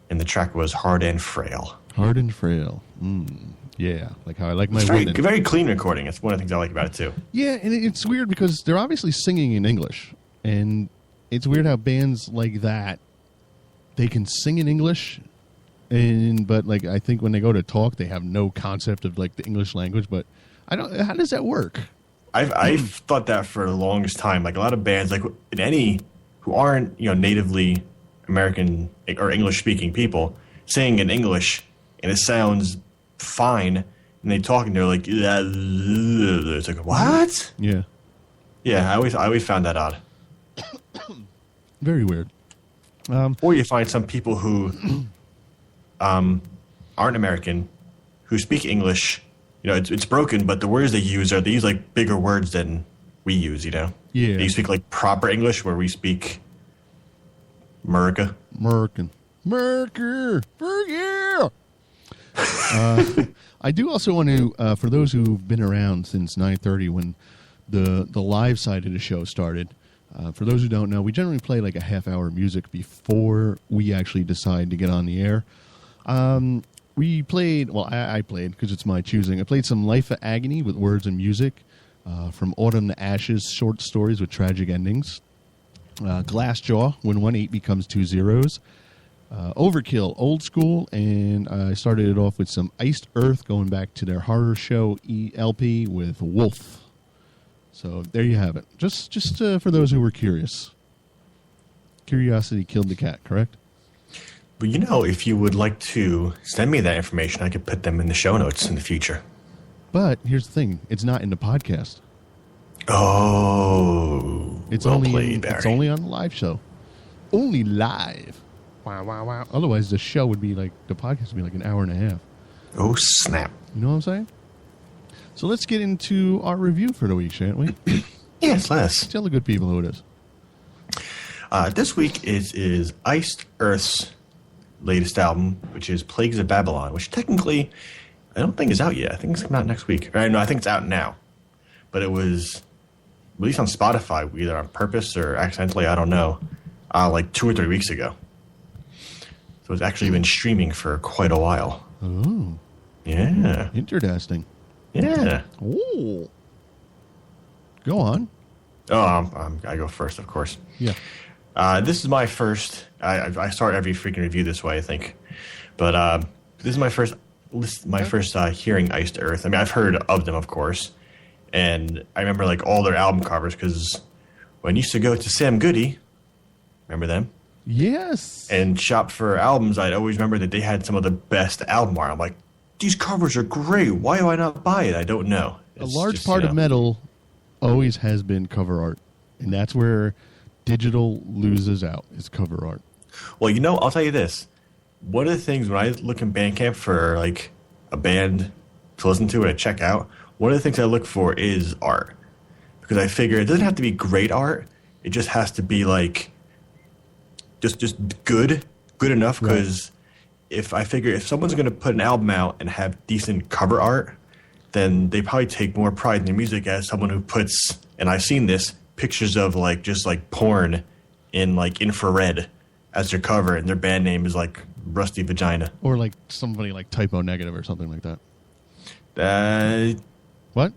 F: And the track was Hard and Frail.
E: Hard and Frail. Yeah, like how I like my
F: It's very,
E: women.
F: very clean recording. It's one of the things I like about it, too.
E: Yeah, and it's weird because they're obviously singing in English. And it's weird how bands like that, they can sing in English, but like I think when they go to talk, they have no concept of like the English language. But I don't. How does that work?
F: I've thought that for the longest time. Like a lot of bands, like in any who aren't natively American or English speaking people, sing in English and it sounds fine, and they talk and they're like, it's like what?
E: Yeah.
F: Yeah, I always found that odd.
E: Very weird.
F: Or you find some people who aren't American, who speak English. It's broken, but the words they use like bigger words than we use.
E: Yeah.
F: They speak like proper English, where we speak Merca.
E: Merker. I do also want to, for those who've been around since 9:30 when the live side of the show started. For those who don't know, we generally play like a half-hour music before we actually decide to get on the air. We played, well, I played because it's my choosing. I played some Life of Agony with words and music, from Autumn to Ashes, short stories with tragic endings. Glassjaw, When 1 8 Becomes 2 Zeros. Overkill, Old School, and I started it off with some Iced Earth, going back to their horror show LP with Wolf. So there you have it. Just for those who were curious. Curiosity killed the cat, correct?
F: But if you would like to send me that information, I could put them in the show notes in the future.
E: But here's the thing: it's not in the podcast.
F: Oh,
E: it's
F: well
E: only
F: played, Barry.
E: It's only on the live show. Only live. Wow. Otherwise, the show would be like the podcast would be like an hour and a half.
F: Oh snap!
E: You know what I'm saying? So let's get into our review for the week, shan't we?
F: Yes, let's.
E: Tell the good people who it is.
F: This week is Iced Earth's latest album, which is Plagues of Babylon, which technically I don't think is out yet. I think it's coming out next week. No, I think it's out now. But it was released on Spotify, either on purpose or accidentally, I don't know, like 2 or 3 weeks ago. So it's actually been streaming for quite a while.
E: Oh.
F: Yeah.
E: Interesting.
F: Yeah.
E: Oh. Go on.
F: Oh, I go first, of course.
E: Yeah.
F: This is my first. I start every freaking review this way, I think. But this is my first hearing Iced Earth. I mean, I've heard of them, of course, and I remember like all their album covers because when I used to go to Sam Goody, remember them?
E: Yes.
F: And shop for albums, I'd always remember that they had some of the best album art. I'm like, these covers are great. Why do I not buy it? I don't know.
E: It's a large part of metal always has been cover art, and that's where digital loses out, is cover art.
F: Well, I'll tell you this. One of the things when I look in Bandcamp for like a band to listen to and check out, one of the things I look for is art. Because I figure it doesn't have to be great art. It just has to be like just good enough. Because if someone's going to put an album out and have decent cover art, then they probably take more pride in their music as someone who puts, and I've seen this, pictures of like just like porn in like infrared as their cover, and their band name is like Rusty Vagina.
E: Or like somebody like Typo Negative or something like that. What?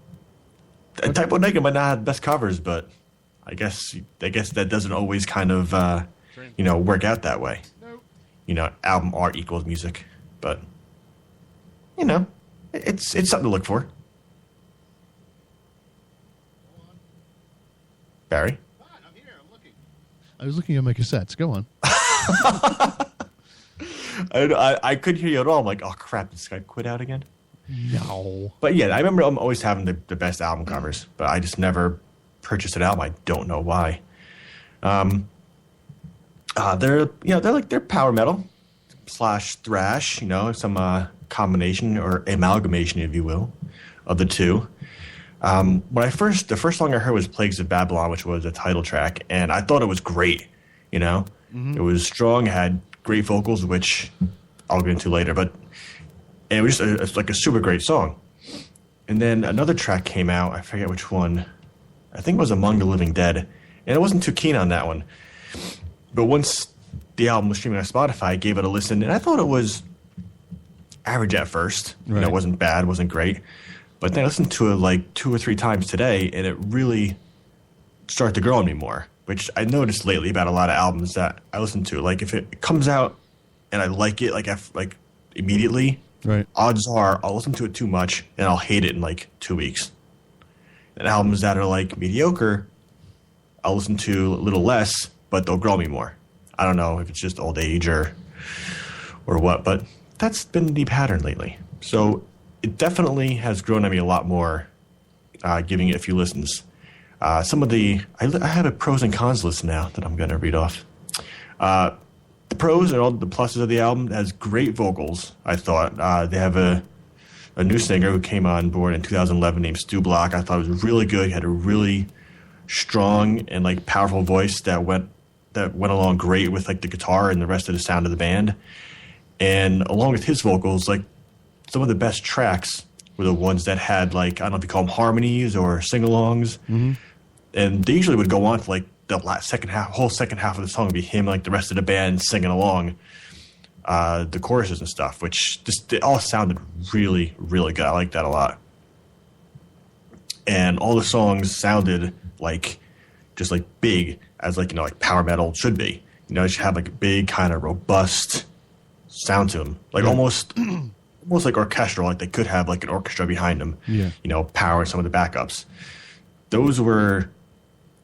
F: Typo Negative might not have the best covers, but I guess that doesn't always kind of work out that way. Nope. Album art equals music, but it's something to look for. Barry?
E: I'm here. I'm looking. I was looking at my cassettes. Go on.
F: I couldn't hear you at all. I'm like, oh crap, did Skype quit out again?
E: No.
F: But yeah, I remember I'm always having the best album covers, but I just never purchased an album. I don't know why. They're power metal / thrash, some combination or amalgamation, if you will, of the two. The first song I heard was Plagues of Babylon, which was a title track, and I thought it was great. Mm-hmm. It was strong, it had great vocals, which I'll get into later, but it was just like a super great song. And then another track came out, I forget which one. I think it was Among the Living Dead, and I wasn't too keen on that one. But once the album was streaming on Spotify, I gave it a listen, and I thought it was average at first.
E: Right.
F: It wasn't bad, wasn't great. But then I listened to it like 2 or 3 times today, and it really started to grow on me more. which I noticed lately about a lot of albums that I listen to. Like if it comes out and I like it, like immediately,
E: Right.
F: odds are I'll listen to it too much and I'll hate it in like 2 weeks. And albums that are like mediocre, I'll listen to a little less, but they'll grow me more. I don't know if it's just old age or what, but that's been the pattern lately. So it definitely has grown on me a lot more, giving it a few listens. I have a pros and cons list now that I'm going to read off. The pros and all the pluses of the album has great vocals, I thought. They have a new singer who came on board in 2011 named Stu Block. I thought it was really good. He had a really strong and like powerful voice that went along great with like the guitar and the rest of the sound of the band. And along with his vocals, like some of the best tracks were the ones that had like, I don't know if you call them harmonies or sing-alongs. Mm-hmm. And they usually would go on for like the whole second half of the song would be him, like the rest of the band singing along the choruses and stuff, which just it all sounded really, really good. I like that a lot. And all the songs sounded like just like big, as like, you know, like power metal should be. You know, it should have like a big kind of robust sound to them, like almost like orchestral. Like they could have like an orchestra behind them.
E: Yeah.
F: You know, powering some of the backups. Those were,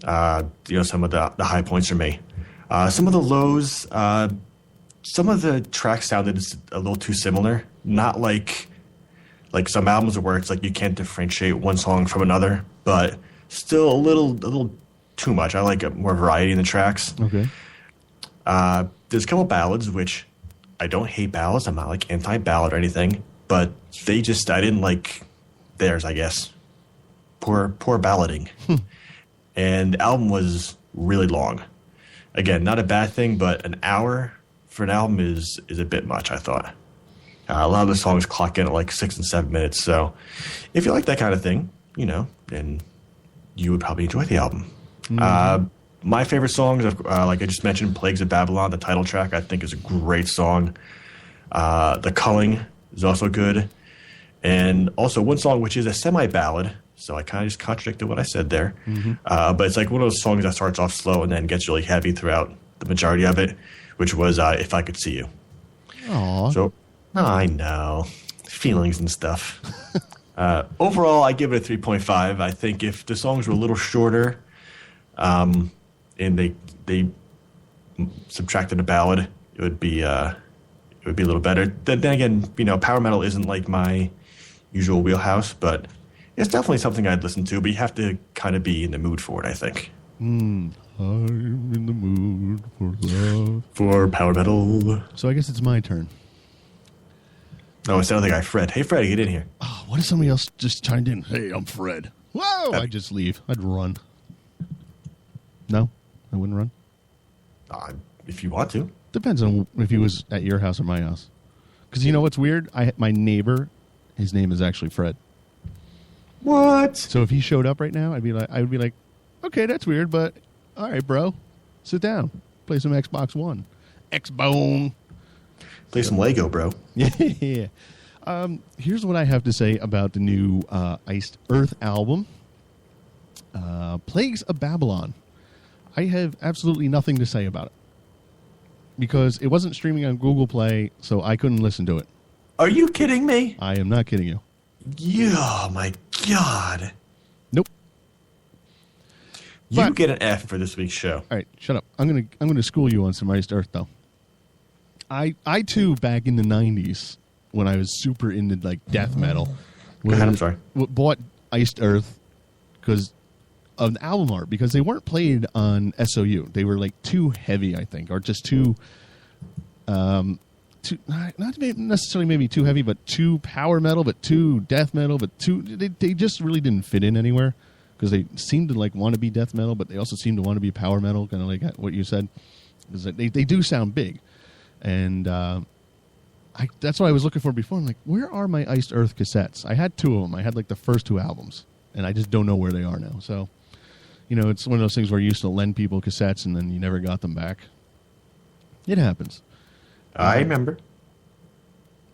F: some of the high points for me. Some of the lows, some of the tracks sounded a little too similar. Not like some albums where it's like you can't differentiate one song from another, but still a little too much. I like more variety in the tracks.
E: Okay.
F: There's a couple ballads, which I don't hate ballads. I'm not like anti-ballad or anything, but I didn't like theirs, I guess. Poor ballading. And the album was really long. Again, not a bad thing, but an hour for an album is a bit much, I thought. A lot of the songs clock in at like 6 and 7 minutes. So if you like that kind of thing, you know, then you would probably enjoy the album. Mm-hmm. My favorite songs, like I just mentioned, Plagues of Babylon, the title track, I think is a great song. The Culling is also good. And also one song which is a semi-ballad, so I kind of just contradicted what I said there. Mm-hmm. But it's like one of those songs that starts off slow and then gets really heavy throughout the majority of it, which was If I Could See You.
E: Aww.
F: So, I know. Feelings and stuff. Overall, I give it a 3.5. I think if the songs were a little shorter, and they subtracted a ballad, it would be a little better. Then again, you know, power metal isn't like my usual wheelhouse, but it's definitely something I'd listen to. But you have to kind of be in the mood for it, I think.
E: I'm in the mood for love.
F: For power metal.
E: So I guess it's my turn.
F: Oh, it's the other guy, Fred. Hey, Fred, get in here.
E: Oh, what if somebody else just chimed in? Hey, I'm Fred. Whoa! I'd just leave. I'd run. No? I wouldn't run?
F: If you want to.
E: Depends on if he was at your house or my house. Because you know what's weird? My neighbor, his name is actually Fred.
F: What?
E: So if he showed up right now, I would be like, okay, that's weird, but all right, bro, sit down, play some Xbox One, X-Bone,
F: play some Lego, bro.
E: Yeah. Here's what I have to say about the new Iced Earth album, Plagues of Babylon. I have absolutely nothing to say about it because it wasn't streaming on Google Play, so I couldn't listen to it.
F: Are you kidding me?
E: I am not kidding you.
F: Yeah, oh my God.
E: Nope.
F: You get an F for this week's show.
E: All right, shut up. I'm gonna school you on some Iced Earth though. I too, back in the 90s when I was super into like death metal,
F: I'm sorry.
E: Bought Iced Earth because of the album art, because they weren't played on SOU. They were like too heavy, I think, or just too not necessarily maybe too heavy, but too power metal, but too death metal, but they just really didn't fit in anywhere because they seemed to like want to be death metal, but they also seem to want to be power metal, kind of like what you said. Is that they do sound big, and that's what I was looking for before. I'm like, where are my Iced Earth cassettes? I had 2 of them. I had like the first 2 albums, and I just don't know where they are now. So, you know, it's one of those things where you used to lend people cassettes and then you never got them back. It happens.
F: I remember.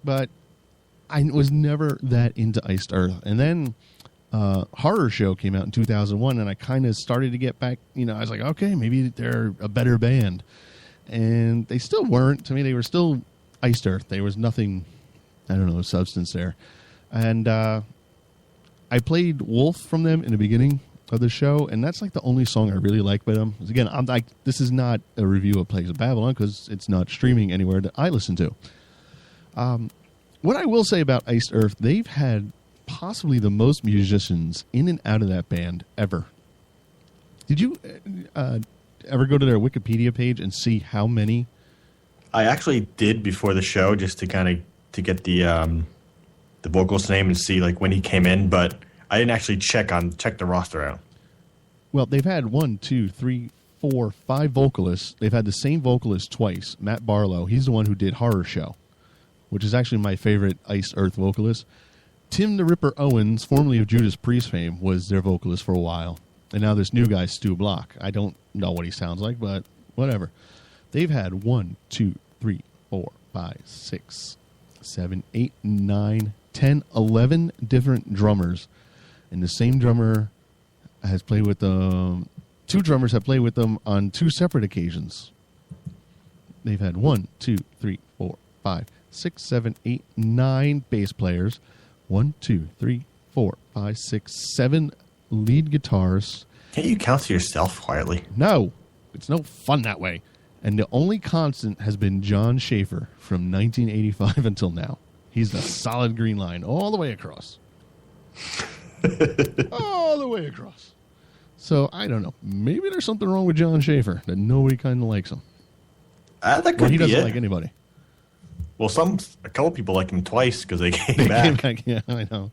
E: But I was never that into Iced Earth. And then Horror Show came out in 2001, and I kind of started to get back. I was like, okay, maybe they're a better band, and they still weren't. To me, they were still Iced Earth. There was nothing, I don't know, substance there. And I played Wolf from them in the beginning of the show, and that's like the only song I really like by them. Again, I'm like, this is not a review of Plagues of Babylon because it's not streaming anywhere that I listen to. What I will say about Iced Earth, they've had possibly the most musicians in and out of that band ever. Did you ever go to their Wikipedia page and see how many?
F: I actually did before the show, just to kind of to get the vocalist name and see like when he came in, but I didn't actually check the roster out.
E: Well, they've had 1, 2, 3, 4, 5 vocalists. They've had the same vocalist twice. Matt Barlow, he's the one who did Horror Show, which is actually my favorite Iced Earth vocalist. Tim the Ripper Owens, formerly of Judas Priest fame, was their vocalist for a while. And now this new guy, Stu Block. I don't know what he sounds like, but whatever. They've had 1, 2, 3, 4, 5, 6, 7, 8, 9, 10, 11 different drummers. And the same drummer has played with them. 2 drummers have played with them on 2 separate occasions. They've had 1, 2, 3, 4, 5, 6, 7, 8, 9 bass players. 1, 2, 3, 4, 5, 6, 7 lead guitarists.
F: Can't you count to yourself quietly?
E: No, it's no fun that way. And the only constant has been John Schaefer from 1985 until now. He's the solid green line all the way across. All the way across. So, I don't know. Maybe there's something wrong with John Schaefer that nobody kind of likes him.
F: That could
E: Well, he
F: be
E: doesn't
F: it.
E: like anybody.
F: Well, a couple people liked him twice because they came back.
E: Yeah, I know.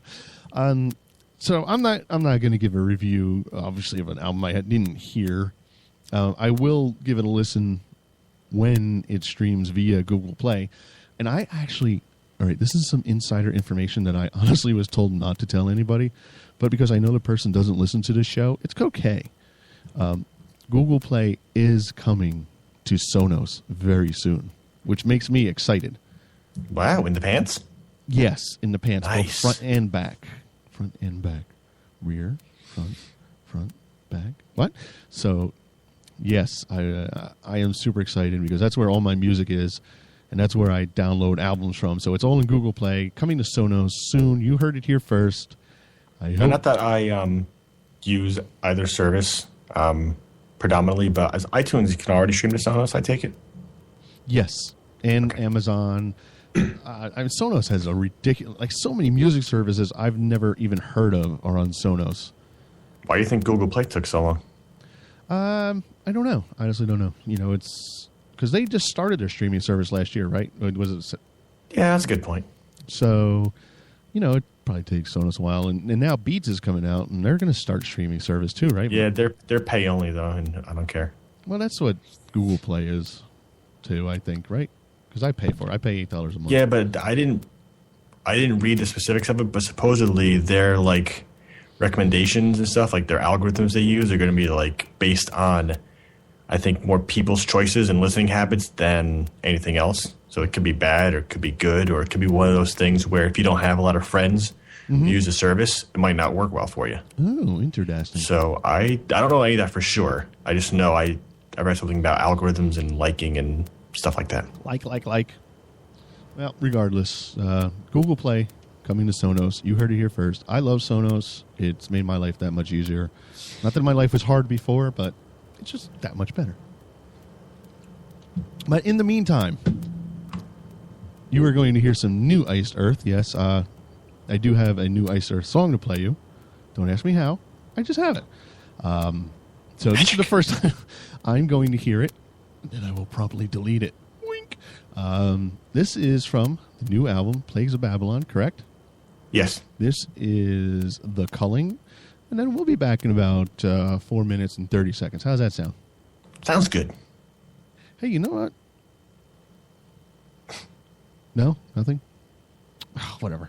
E: So I'm not going to give a review, obviously, of an album I didn't hear. I will give it a listen when it streams via Google Play. And I actually, all right, this is some insider information that I honestly was told not to tell anybody, but because I know the person doesn't listen to this show, it's okay. Google Play is coming to Sonos very soon, which makes me excited.
F: Wow, in the pants?
E: Yes, in the pants, both
F: Nice.
E: front and back. Front and back. Rear, front, back. What? So, yes, I am super excited because that's where all my music is, and that's where I download albums from. So it's all in Google Play, coming to Sonos soon. You heard it here first.
F: Not that I use either service predominantly, but as iTunes, you can already stream to Sonos, I take it?
E: Yes, and okay. Amazon. Sonos has a ridiculous, like so many music services I've never even heard of are on Sonos.
F: Why do you think Google Play took so long?
E: I don't know. I honestly don't know. It's because they just started their streaming service last year, right? Was it?
F: Yeah, that's a good point.
E: So, it probably takes Sonos a while, and now Beats is coming out, and they're going to start streaming service too, right?
F: Yeah, they're pay only though, and I don't care.
E: Well, that's what Google Play is too, I think, right? Because I pay for it. I pay $8 a month.
F: Yeah, but I didn't read the specifics of it, but supposedly their like recommendations and stuff, like their algorithms they use, are going to be like based on, I think, more people's choices and listening habits than anything else. So it could be bad or it could be good, or it could be one of those things where if you don't have a lot of friends who use the service, it might not work well for you.
E: Oh, interesting.
F: So I don't know any of that for sure. I just know I read something about algorithms and liking and stuff like that.
E: Like. Well, regardless, Google Play coming to Sonos. You heard it here first. I love Sonos. It's made my life that much easier. Not that my life was hard before, but it's just that much better. But in the meantime, you are going to hear some new Iced Earth. Yes, I do have a new Iced Earth song to play you. Don't ask me how. I just have it. So this is the first time I'm going to hear it, and I will promptly delete it. Wink. This is from the new album, Plagues of Babylon, correct?
F: Yes.
E: This is The Culling, and then we'll be back in about 4 minutes and 30 seconds. How's that sound?
F: Sounds good.
E: Hey, you know what? No? Nothing? Oh, whatever.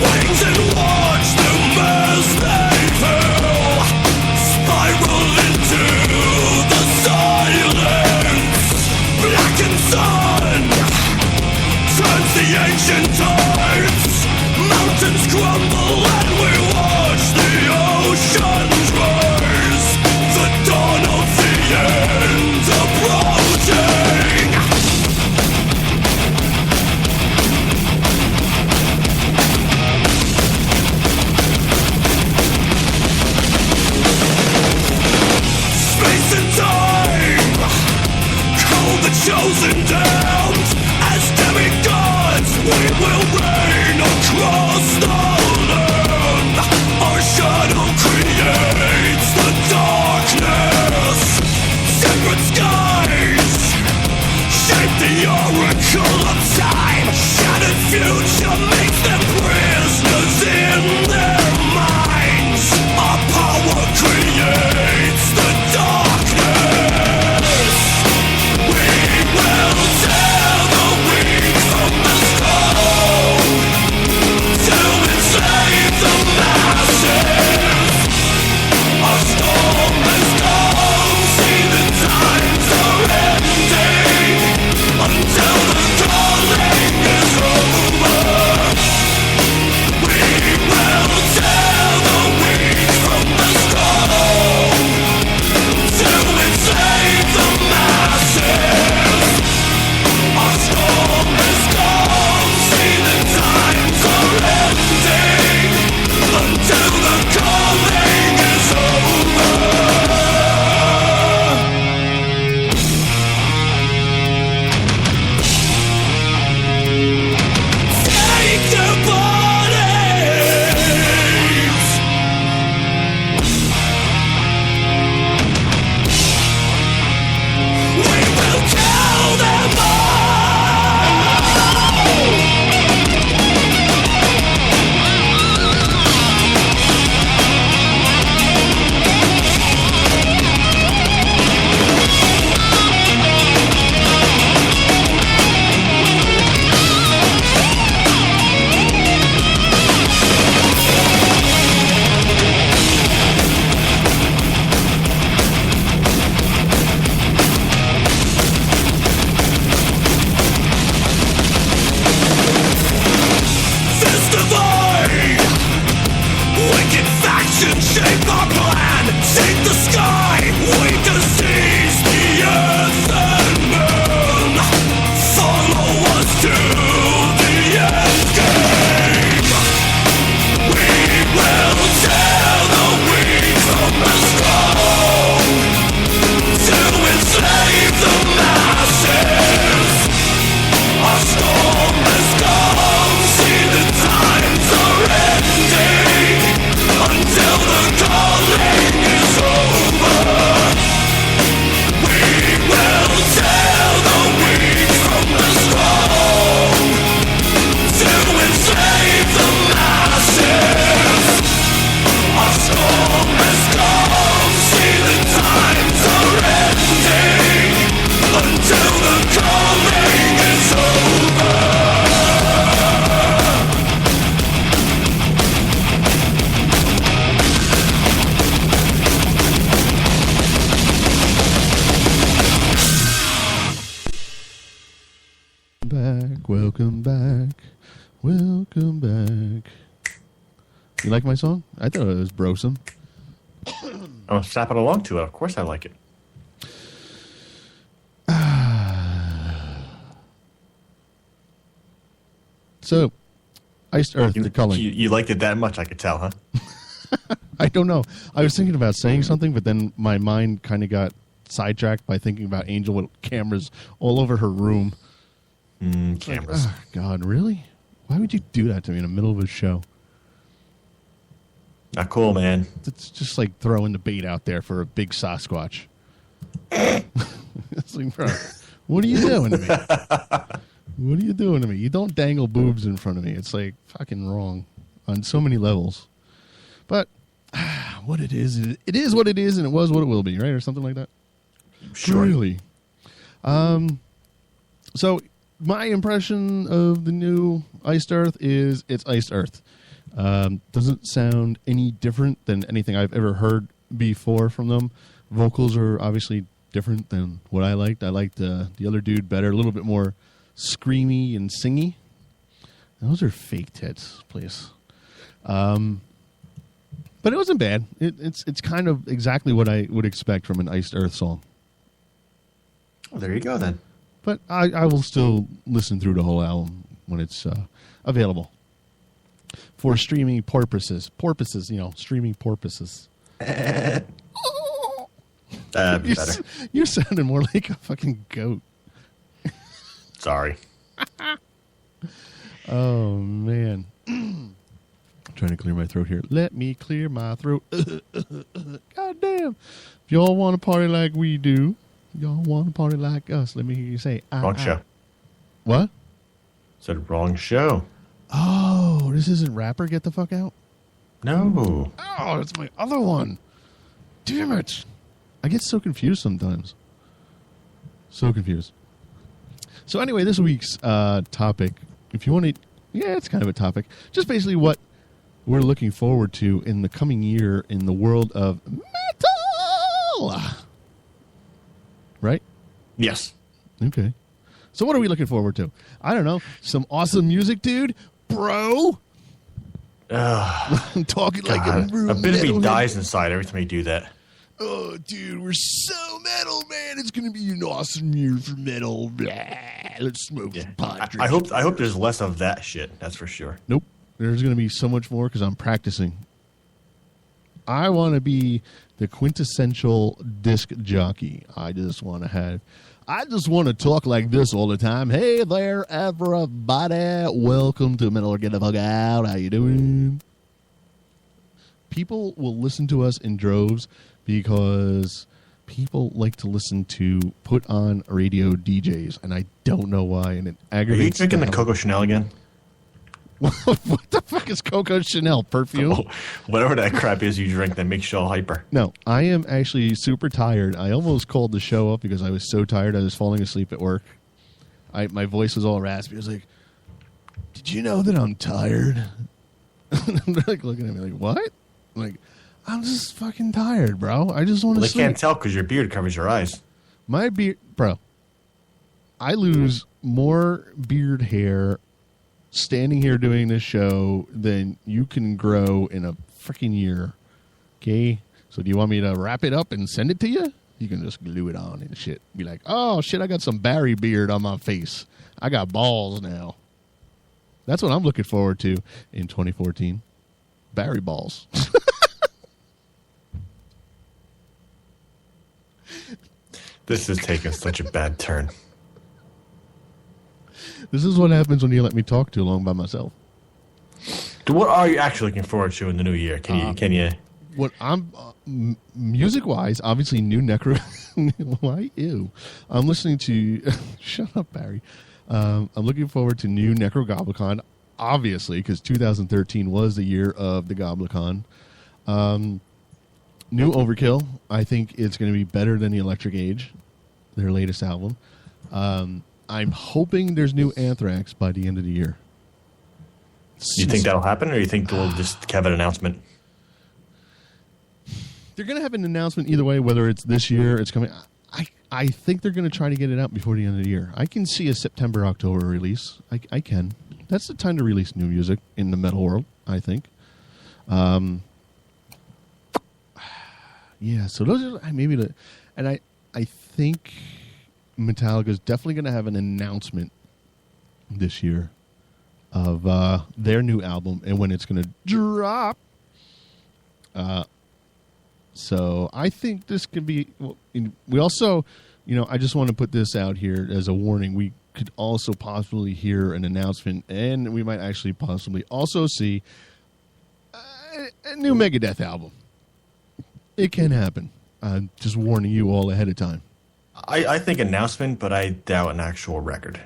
C: Wait and watch the mess they feel spiral into the silence. Blackened sun turns the ancient tides. Mountains crumble and we watch the oceans rise. The dawn of the end approaching. Space and time call the chosen damned. As demigods we will reign across the land. Our shadow creates the darkness. Sacred skies shape the oracle of time. Shattered future makes them prisoners in their minds. Our power creates the darkness. We will tear the weak from the strong to enslave the masses. Our storm has come, see the times are ending until the calling is over. We will tear the weak from the strong to enslave the masses. Our storm has come, see the times are ending until the calling is over. Take their bodies. We will kill them Fist divide. Wicked factions shape our plan. Take the sky, we disease the earth and moon. Follow us to the end game. We will tear the weak from the strong to enslave the masses. Our storm has come, see the times are ending until the calling is over. We will tear the weak from the strong to enslave the masses. Our storm has come, see the times are ending until the calling is over.
E: Welcome back. Welcome back. You like my song? I thought it was brosome.
F: I'm snapping along to it. Of course I like it.
E: So, Iced Earth, the culling.
F: You liked it that much, I could tell, huh?
E: I don't know. I was thinking about saying something, but then my mind kind of got sidetracked by thinking about Angel with cameras all over her room.
F: Cameras.
E: Like, God, really? Why would you do that to me in the middle of a show?
F: Not cool, man.
E: It's just like throwing the bait out there for a big Sasquatch. It's like, bro, what are you doing to me? What are you doing to me? You don't dangle boobs in front of me. It's like fucking wrong on so many levels. But what it is what it is, and it was what it will be, right? Or something like that.
F: Sure.
E: Really. So my impression of the new Iced Earth is it's Iced Earth. Doesn't sound any different than anything I've ever heard before from them. Vocals are obviously different than what I liked. I liked the other dude better, a little bit more screamy and singy. Those are fake tits, please. But it wasn't bad. It's kind of exactly what I would expect from an Iced Earth song.
F: Well, there you go then.
E: But I will still listen through the whole album when it's available. For streaming purposes. Streaming purposes.
F: That'd be better.
E: You're sounding more like a fucking goat.
F: Sorry.
E: Oh, man. I'm trying to clear my throat here. Let me clear my throat. God damn. If y'all want to party like we do, y'all want to party like us, let me hear you say,
F: Wrong show.
E: What?
F: Said wrong show.
E: Oh, this isn't Rapper Get the Fuck Out?
F: No.
E: Oh, it's my other one. Damn it. I get so confused sometimes. So confused. So anyway, this week's topic, if you want to, yeah, it's kind of a topic. Just basically what we're looking forward to in the coming year in the world of metal. Right?
F: Yes.
E: Okay. So what are we looking forward to? I don't know. Some awesome music, dude? Bro? I'm talking
F: God.
E: like
F: A bit of me dies inside every time you do that.
E: Oh, dude, we're so metal, man. It's going to be an awesome year for metal. Blah. Let's smoke some pot.
F: I hope there's less of that shit. That's for sure.
E: Nope. There's going to be so much more because I'm practicing. I want to be the quintessential disc jockey. I just want to talk like this all the time. Hey there, everybody. Welcome to Metal or Get the Fuck Out. How you doing? People will listen to us in droves because people like to listen to put on radio DJs, and I don't know why, and it aggravates.
F: Are you drinking the Coco Chanel again?
E: What the fuck is Coco Chanel perfume?
F: Oh, whatever that crap is you drink that makes you all hyper.
E: No, I am actually super tired. I almost called the show up because I was so tired. I was falling asleep at work. My voice was all raspy. I was like, "Did you know that I'm tired?" They're like looking at me like, "What?" I'm like, I'm just fucking tired, bro. I just want to sleep.
F: They can't tell because your beard covers your eyes.
E: My beard, bro. I lose more beard hair standing here doing this show than you can grow in a freaking year. Okay? So do you want me to wrap it up and send it to you? You can just glue it on and shit. Be like, oh, shit, I got some Barry beard on my face. I got balls now. That's what I'm looking forward to in 2014. Barry balls.
F: This is taking such a bad turn.
E: This is what happens when you let me talk too long by myself.
F: What are you actually looking forward to in the new year? Can you?
E: What I'm music wise, obviously new Necro. Why ew? I'm listening to. Shut up, Barry. I'm looking forward to new Necrogoblicon, obviously, because 2013 was the year of the Goblicon. New Overkill. I think it's going to be better than the Electric Age, their latest album. I'm hoping there's new Anthrax by the end of the year.
F: Do you think that'll happen, or do you think they'll just have an announcement?
E: They're going to have an announcement either way, whether it's this year, it's coming. I think they're going to try to get it out before the end of the year. I can see a September, October release. I can. That's the time to release new music in the metal world, I think. Yeah, so those are maybe the... And I think Metallica's definitely going to have an announcement this year of their new album and when it's going to drop. So I think this could be... Well, we also... I just want to put this out here as a warning. We could also possibly hear an announcement, and we might actually possibly also see a new Megadeth album. It can happen. I'm just warning you all ahead of time.
F: I think announcement, but I doubt an actual record.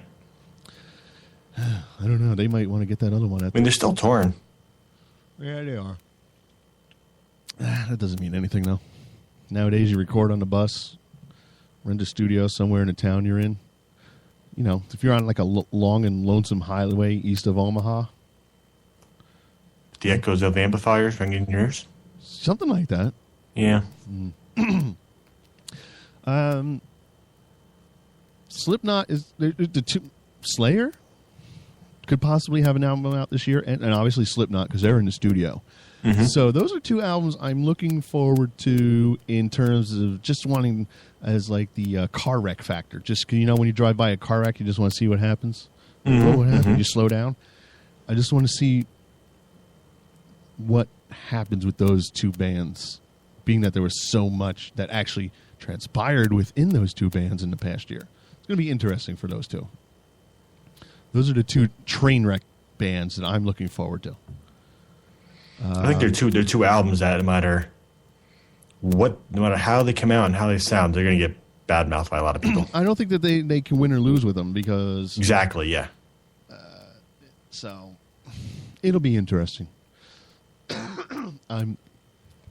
E: I don't know. They might want to get that other one out.
F: I mean, they're still touring.
E: Yeah, they are. That doesn't mean anything, though. Nowadays, you record on the bus, rent a studio somewhere in the town you're in. If you're on like a long and lonesome highway east of Omaha,
F: The echoes of amplifiers ringing in your ears.
E: Something like that.
F: Yeah.
E: Slipknot is the two. Slayer could possibly have an album out this year, and obviously Slipknot because they're in the studio. So those are two albums I'm looking forward to in terms of just wanting as like the car wreck factor. Just when you drive by a car wreck, you just want to see what happens. What happens? You slow down. I just want to see what happens with those two bands, being that there was so much that actually transpired within those two bands in the past year. It's going to be interesting for those two. Those are the two train wreck bands that I'm looking forward to.
F: I think they're two albums that no matter how they come out and how they sound, they're going to get badmouthed by a lot of people.
E: I don't think that they can win or lose with them because
F: exactly, yeah.
E: So it'll be interesting.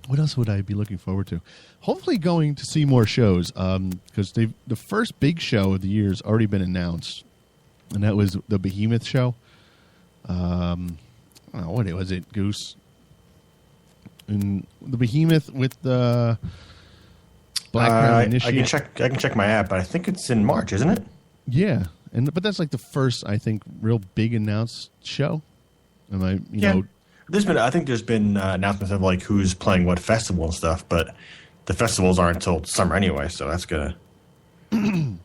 E: What else would I be looking forward to? Hopefully going to see more shows because the first big show of the year has already been announced, and that was the Behemoth show. What was it, Goose? And the Behemoth with the Black Crown Initiate.
F: I can check my app, but I think it's in March, isn't it?
E: Yeah, but that's like the first, I think, real big announced show. I
F: think there's been announcements of like who's playing what festival and stuff, but the festivals aren't until summer anyway, so that's gonna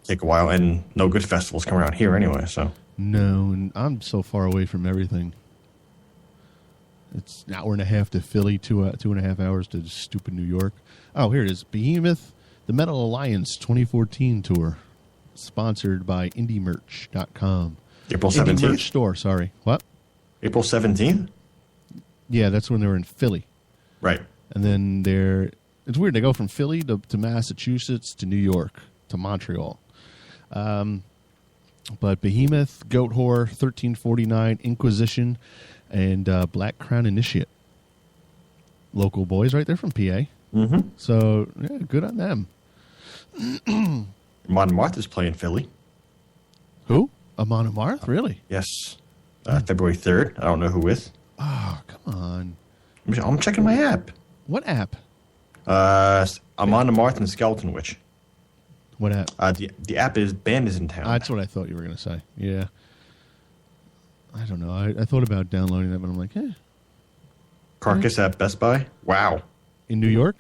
F: take a while. And no good festivals come around here anyway. So
E: no, and I'm so far away from everything. It's an hour and a half to Philly, 2.5 hours to stupid New York. Oh, here it is. Behemoth, the Metal Alliance 2014 tour, sponsored by IndieMerch.com.
F: April 17th?
E: Indie Merch store, sorry. What?
F: April 17th?
E: Yeah, that's when they were in Philly.
F: Right.
E: And then it's weird. They go from Philly to Massachusetts to New York to Montreal. But Behemoth, Goat Whore, 1349, Inquisition, and Black Crown Initiate. Local boys right there from PA. Mm-hmm. So, yeah, good on them.
F: Amon Amarth's playing Philly.
E: Who? Amon Amarth? Really?
F: Yes. February 3rd. I don't know who with.
E: Oh, come on.
F: I'm checking my app.
E: What app?
F: Amon Amarth and Skeleton Witch.
E: What app?
F: The app is Band is in Town.
E: That's what I thought you were going to say. Yeah. I don't know. I thought about downloading that, but I'm like,
F: Carcass at Best Buy? Wow.
E: In New York?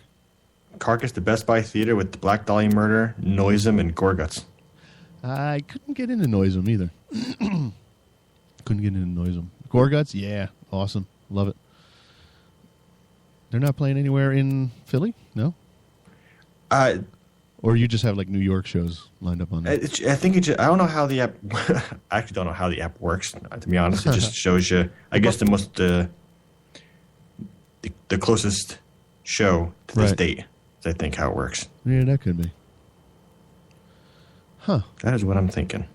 F: Carcass, the Best Buy Theater with the Black Dahlia Murder, Noisem, and Gorguts.
E: I couldn't get into Noisem either. Couldn't get into Noisem. Gorguts? Yeah. Awesome. Love it. They're not playing anywhere in Philly? No? Or you just have like New York shows lined up on there?
F: I think I don't know how the app. I actually don't know how the app works. To be honest, it just shows you. I guess the closest show to this date. Is I think how it works.
E: Yeah, that could be. Huh?
F: That is what I'm thinking.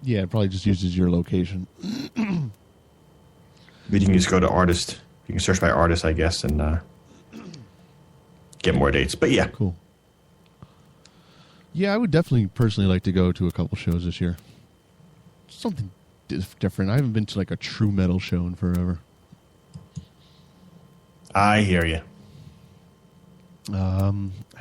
E: Yeah, it probably just uses your location.
F: But you can just go to artist. You can search by artist, I guess, and get more dates. But yeah,
E: cool. Yeah, I would definitely personally like to go to a couple shows this year. Something different. I haven't been to like a true metal show in forever.
F: I hear you.
E: I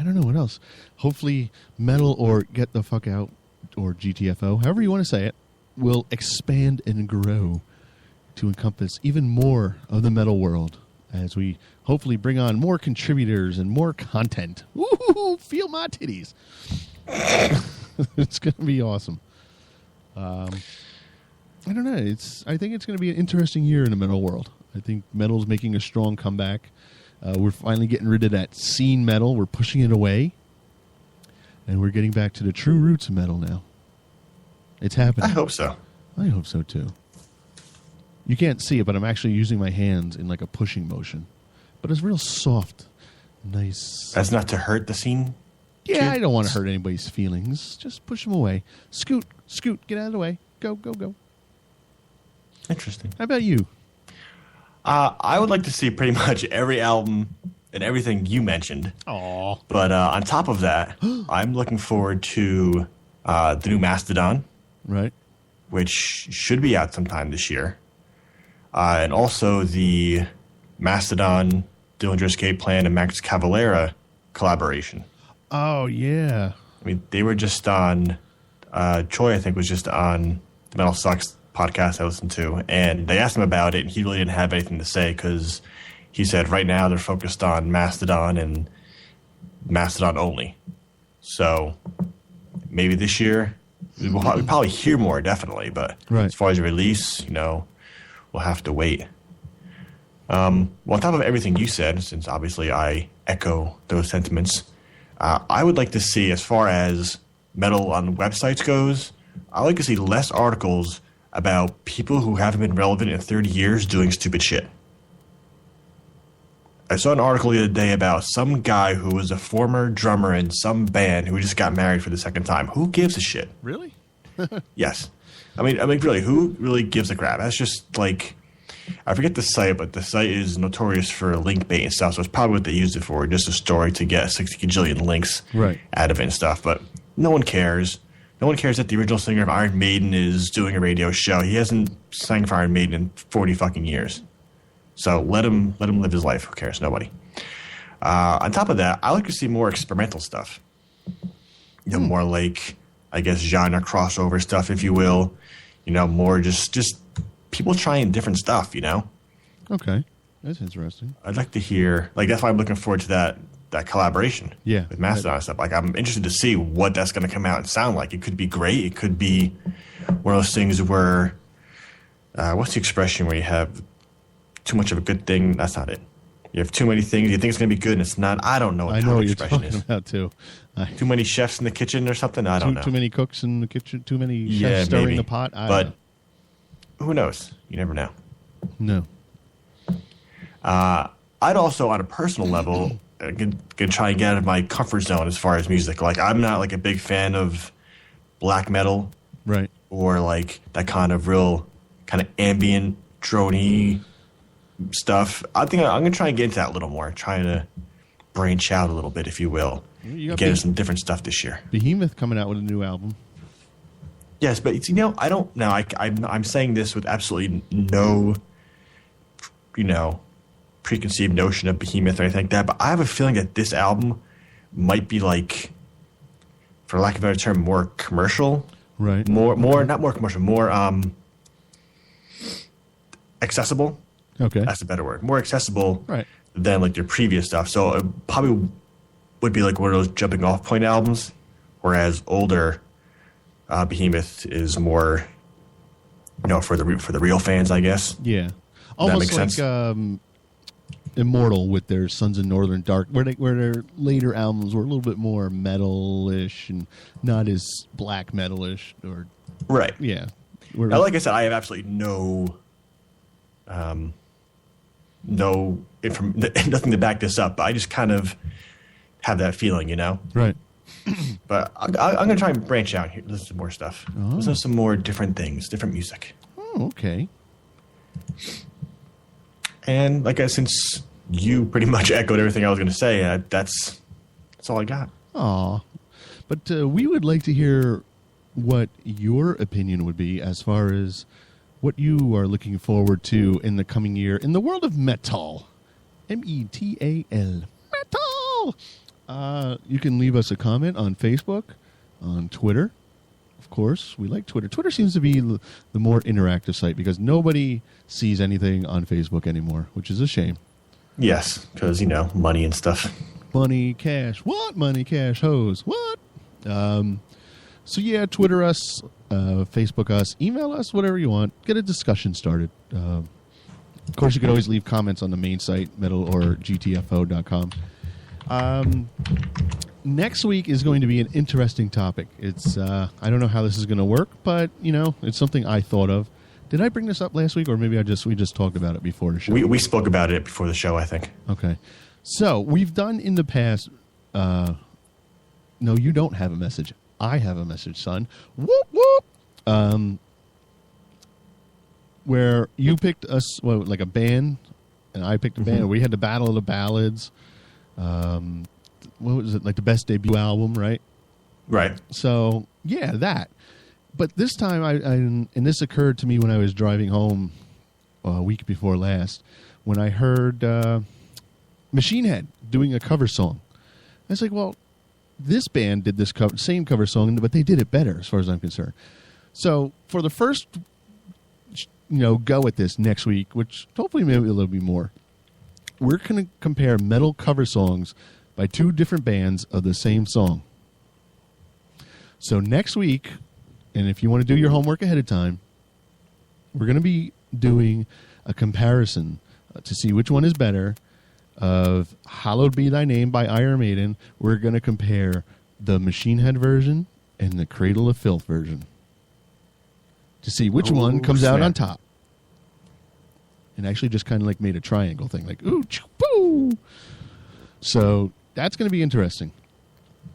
E: don't know what else. Hopefully, Metal or Get the Fuck Out or GTFO, however you want to say it, will expand and grow to encompass even more of the metal world as we hopefully bring on more contributors and more content. Woo! Feel my titties. It's going to be awesome. I don't know. I think it's going to be an interesting year in the metal world. I think metal's making a strong comeback. We're finally getting rid of that scene metal. We're pushing it away. And we're getting back to the true roots of metal now. It's happening.
F: I hope so.
E: I hope so, too. You can't see it, but I'm actually using my hands in like a pushing motion. But it's real soft. Nice.
F: That's not to hurt the scene?
E: Yeah, I don't want to hurt anybody's feelings. Just push them away. Scoot, get out of the way. Go.
F: Interesting.
E: How about you?
F: I would like to see pretty much every album and everything you mentioned.
E: Aww.
F: But on top of that, I'm looking forward to the new Mastodon.
E: Right.
F: Which should be out sometime this year. And also the Mastodon, Dillinger Escape Plan, and Max Cavalera collaboration.
E: Oh, yeah.
F: I mean, they were just on, Troy, I think, was just on the Metal Sucks podcast I listened to, and they asked him about it, and he really didn't have anything to say because he said right now they're focused on Mastodon and Mastodon only. So maybe this year, we'll probably hear more, definitely, but as far as a release, we'll have to wait. Well, on top of everything you said, since obviously I echo those sentiments, I would like to see, as far as metal on websites goes, I like to see less articles about people who haven't been relevant in 30 years doing stupid shit. I saw an article the other day about some guy who was a former drummer in some band who just got married for the second time. Who gives a shit?
E: Really?
F: Yes. I mean, really, who really gives a crap? That's just like, I forget the site, but the site is notorious for link bait and stuff, so it's probably what they used it for, just a story to get 60 gajillion links out of it and stuff. But no one cares. No one cares that the original singer of Iron Maiden is doing a radio show. He hasn't sang for Iron Maiden in 40 fucking years. So let him live his life. Who cares? Nobody. On top of that, I like to see more experimental stuff. More like, I guess, genre crossover stuff, if you will. More just people trying different stuff,
E: Okay. That's interesting.
F: I'd like to hear, that's why I'm looking forward to that collaboration with Mastodon and stuff. I'm interested to see what that's going to come out and sound like. It could be great. It could be one of those things where, what's the expression where you have too much of a good thing? That's not it. You have too many things. You think it's going to be good and it's not. I don't know what the expression is.
E: About too.
F: Too many chefs in the kitchen or something? I don't know.
E: Too many cooks in the kitchen? Too many chefs stirring the pot?
F: But who knows? You never know.
E: No.
F: I'd also, on a personal level, gonna try and get out of my comfort zone as far as music. I'm not a big fan of black metal,
E: right?
F: Or that kind of real kind of ambient droney stuff. I think I'm gonna try and get into that a little more, trying to branch out a little bit, if you will, get into some different stuff this year.
E: Behemoth coming out with a new album.
F: Yes, but I don't know. I'm saying this with absolutely no, preconceived notion of Behemoth or anything like that, but I have a feeling that this album might be for lack of a better term, more commercial.
E: Right.
F: More not more commercial, more accessible.
E: Okay.
F: That's a better word. More accessible
E: than
F: their previous stuff. So it probably would be one of those jumping off point albums, whereas older Behemoth is more for the real fans, I guess.
E: Yeah. Almost Immortal with their Sons of Northern Dark, where their later albums were a little bit more metal-ish and not as black metal-ish.
F: Right.
E: Yeah.
F: Now, like I said, I have absolutely nothing to back this up, but I just kind of have that feeling,
E: Right.
F: But I'm going to try and branch out here, listen to more stuff. Listen to some more different things, different music.
E: Oh, okay.
F: And since you pretty much echoed everything I was going to say, that's all I got.
E: Aw. But we would like to hear what your opinion would be as far as what you are looking forward to in the coming year in the world of metal. METAL. Metal! You can leave us a comment on Facebook, on Twitter. Of course, we like Twitter. Twitter seems to be the more interactive site because nobody sees anything on Facebook anymore, which is a shame.
F: Yes, because, money and stuff.
E: Money, cash. What? Money, cash, hose. What? So, yeah, Twitter us, Facebook us, email us, whatever you want. Get a discussion started. Of course, you can always leave comments on the main site, metal or GTFO.com. Next week is going to be an interesting topic. It's I don't know how this is going to work, but it's something I thought of. Did I bring this up last week, or maybe we just talked about it before the show?
F: We spoke about it before the show, I think.
E: Okay, so we've done in the past. No, you don't have a message. I have a message, son. Whoop whoop. Where you picked us, like a band, and I picked a band. Mm-hmm. We had the Battle of the Ballads. What was it, the best debut album, right?
F: Right.
E: So, yeah, that. But this time, and this occurred to me when I was driving home a week before last, when I heard Machine Head doing a cover song. I was like, well, this band did this same cover song, but they did it better as far as I'm concerned. So for the first, go at this next week, which hopefully maybe a little bit more, we're going to compare metal cover songs by two different bands of the same song. So next week, and if you want to do your homework ahead of time, we're going to be doing a comparison to see which one is better of Hallowed Be Thy Name by Iron Maiden. We're going to compare the Machine Head version and the Cradle of Filth version to see which one comes out on top. And actually just kind of like made a triangle thing, like, ooh, boo. So that's going to be interesting.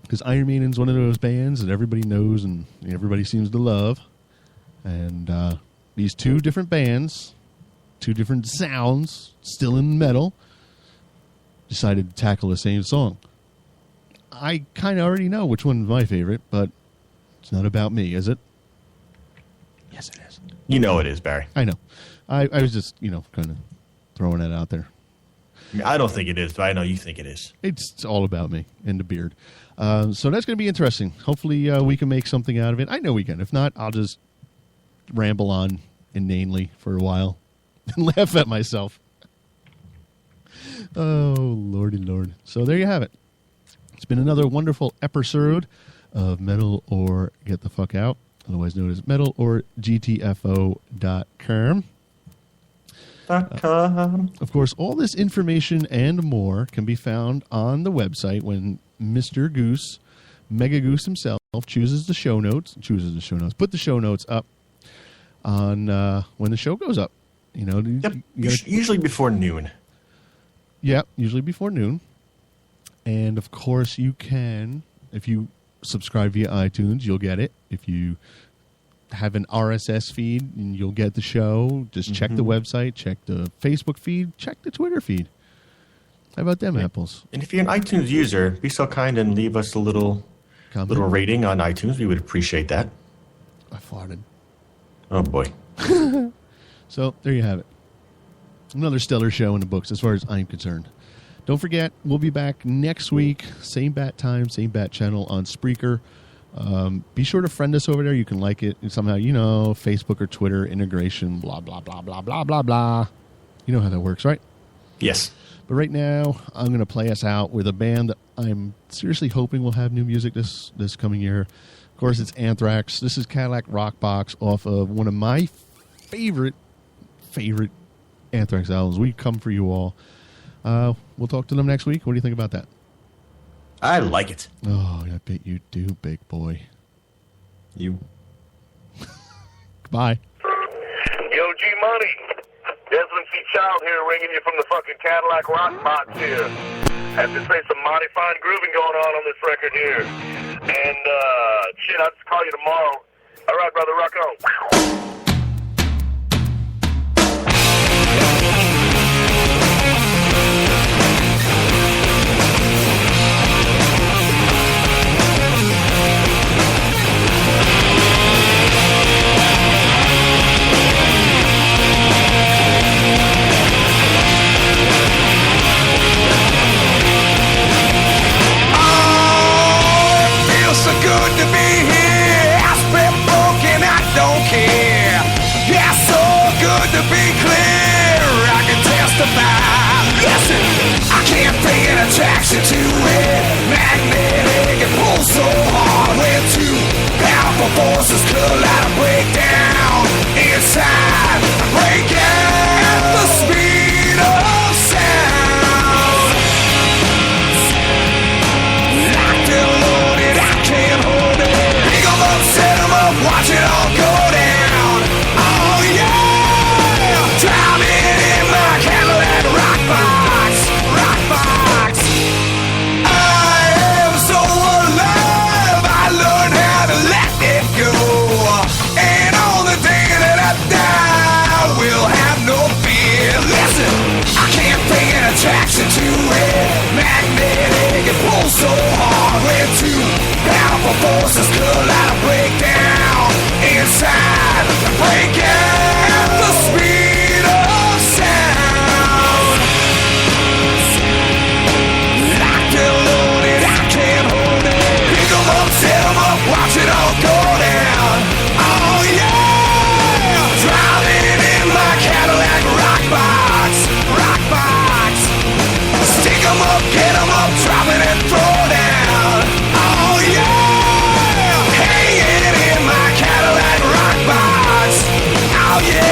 E: Because Iron Maiden's one of those bands that everybody knows and everybody seems to love. And these two different bands, two different sounds, still in metal, decided to tackle the same song. I kind of already know which one's my favorite, but it's not about me, is it? Yes, it is.
F: You know it is, Barry.
E: I know. I was just, kind of throwing that out there.
F: I don't think it is, but I know you think it is.
E: It's all about me and the beard. So that's going to be interesting. Hopefully we can make something out of it. I know we can. If not, I'll just ramble on inanely for a while and laugh at myself. Oh, Lordy Lord. So there you have it. It's been another wonderful episode of Metal or Get the Fuck Out, otherwise known as Metal or GTFO.com. Of course, all this information and more can be found on the website when Mr. Goose, Mega Goose himself, put the show notes up on when the show goes up.
F: Usually before noon.
E: Yeah, usually before noon. And of course, you can, if you subscribe via iTunes, you'll get it. If you have an RSS feed and you'll get the show, just check the website, check the Facebook feed, check the Twitter feed. How about them apples?
F: And if you're an iTunes user, be so kind and leave us a little rating on iTunes. We would appreciate that.
E: I farted.
F: Oh, boy.
E: So, there you have it. Another stellar show in the books as far as I'm concerned. Don't forget, we'll be back next week. Same bat time, same bat channel on Spreaker. Be sure to friend us over there. You can like it somehow, Facebook or Twitter integration, blah, blah, blah, blah, blah, blah, blah. You know how that works, right?
F: Yes.
E: But right now, I'm going to play us out with a band that I'm seriously hoping will have new music this coming year. Of course, it's Anthrax. This is Cadillac Rock Box off of one of my favorite Anthrax albums. We Come For You All. We'll talk to them next week. What do you think about that?
F: I like it.
E: Oh, I bet you do, big boy.
F: You.
E: Bye.
G: Yo, G-Money. Desmond C. Child here, ringing you from the fucking Cadillac Rock Box here. Have to say some mighty fine grooving going on this record here. And, I'll just call you tomorrow. All right, brother, rock on.
C: So good to be here. I spit broken, I don't care. Yeah, so good to be clear. I can testify. Listen, I can't pay an attraction to it. Magnetic and pull so hard when two powerful forces collide and break down inside. Break at the speed of sound. Locked and loaded, I can't hold it. Pick 'em up, set 'em up, watch it all go down. Oh yeah, driving in my Cadillac Rock Box, Rock Box. I am so alive, I learned how to let it go. And on the day that I die, we'll have no fear. Listen, I can't pay an attraction to it. Magnetic and pull so hard when two powerful forces collide and break down inside. yeah.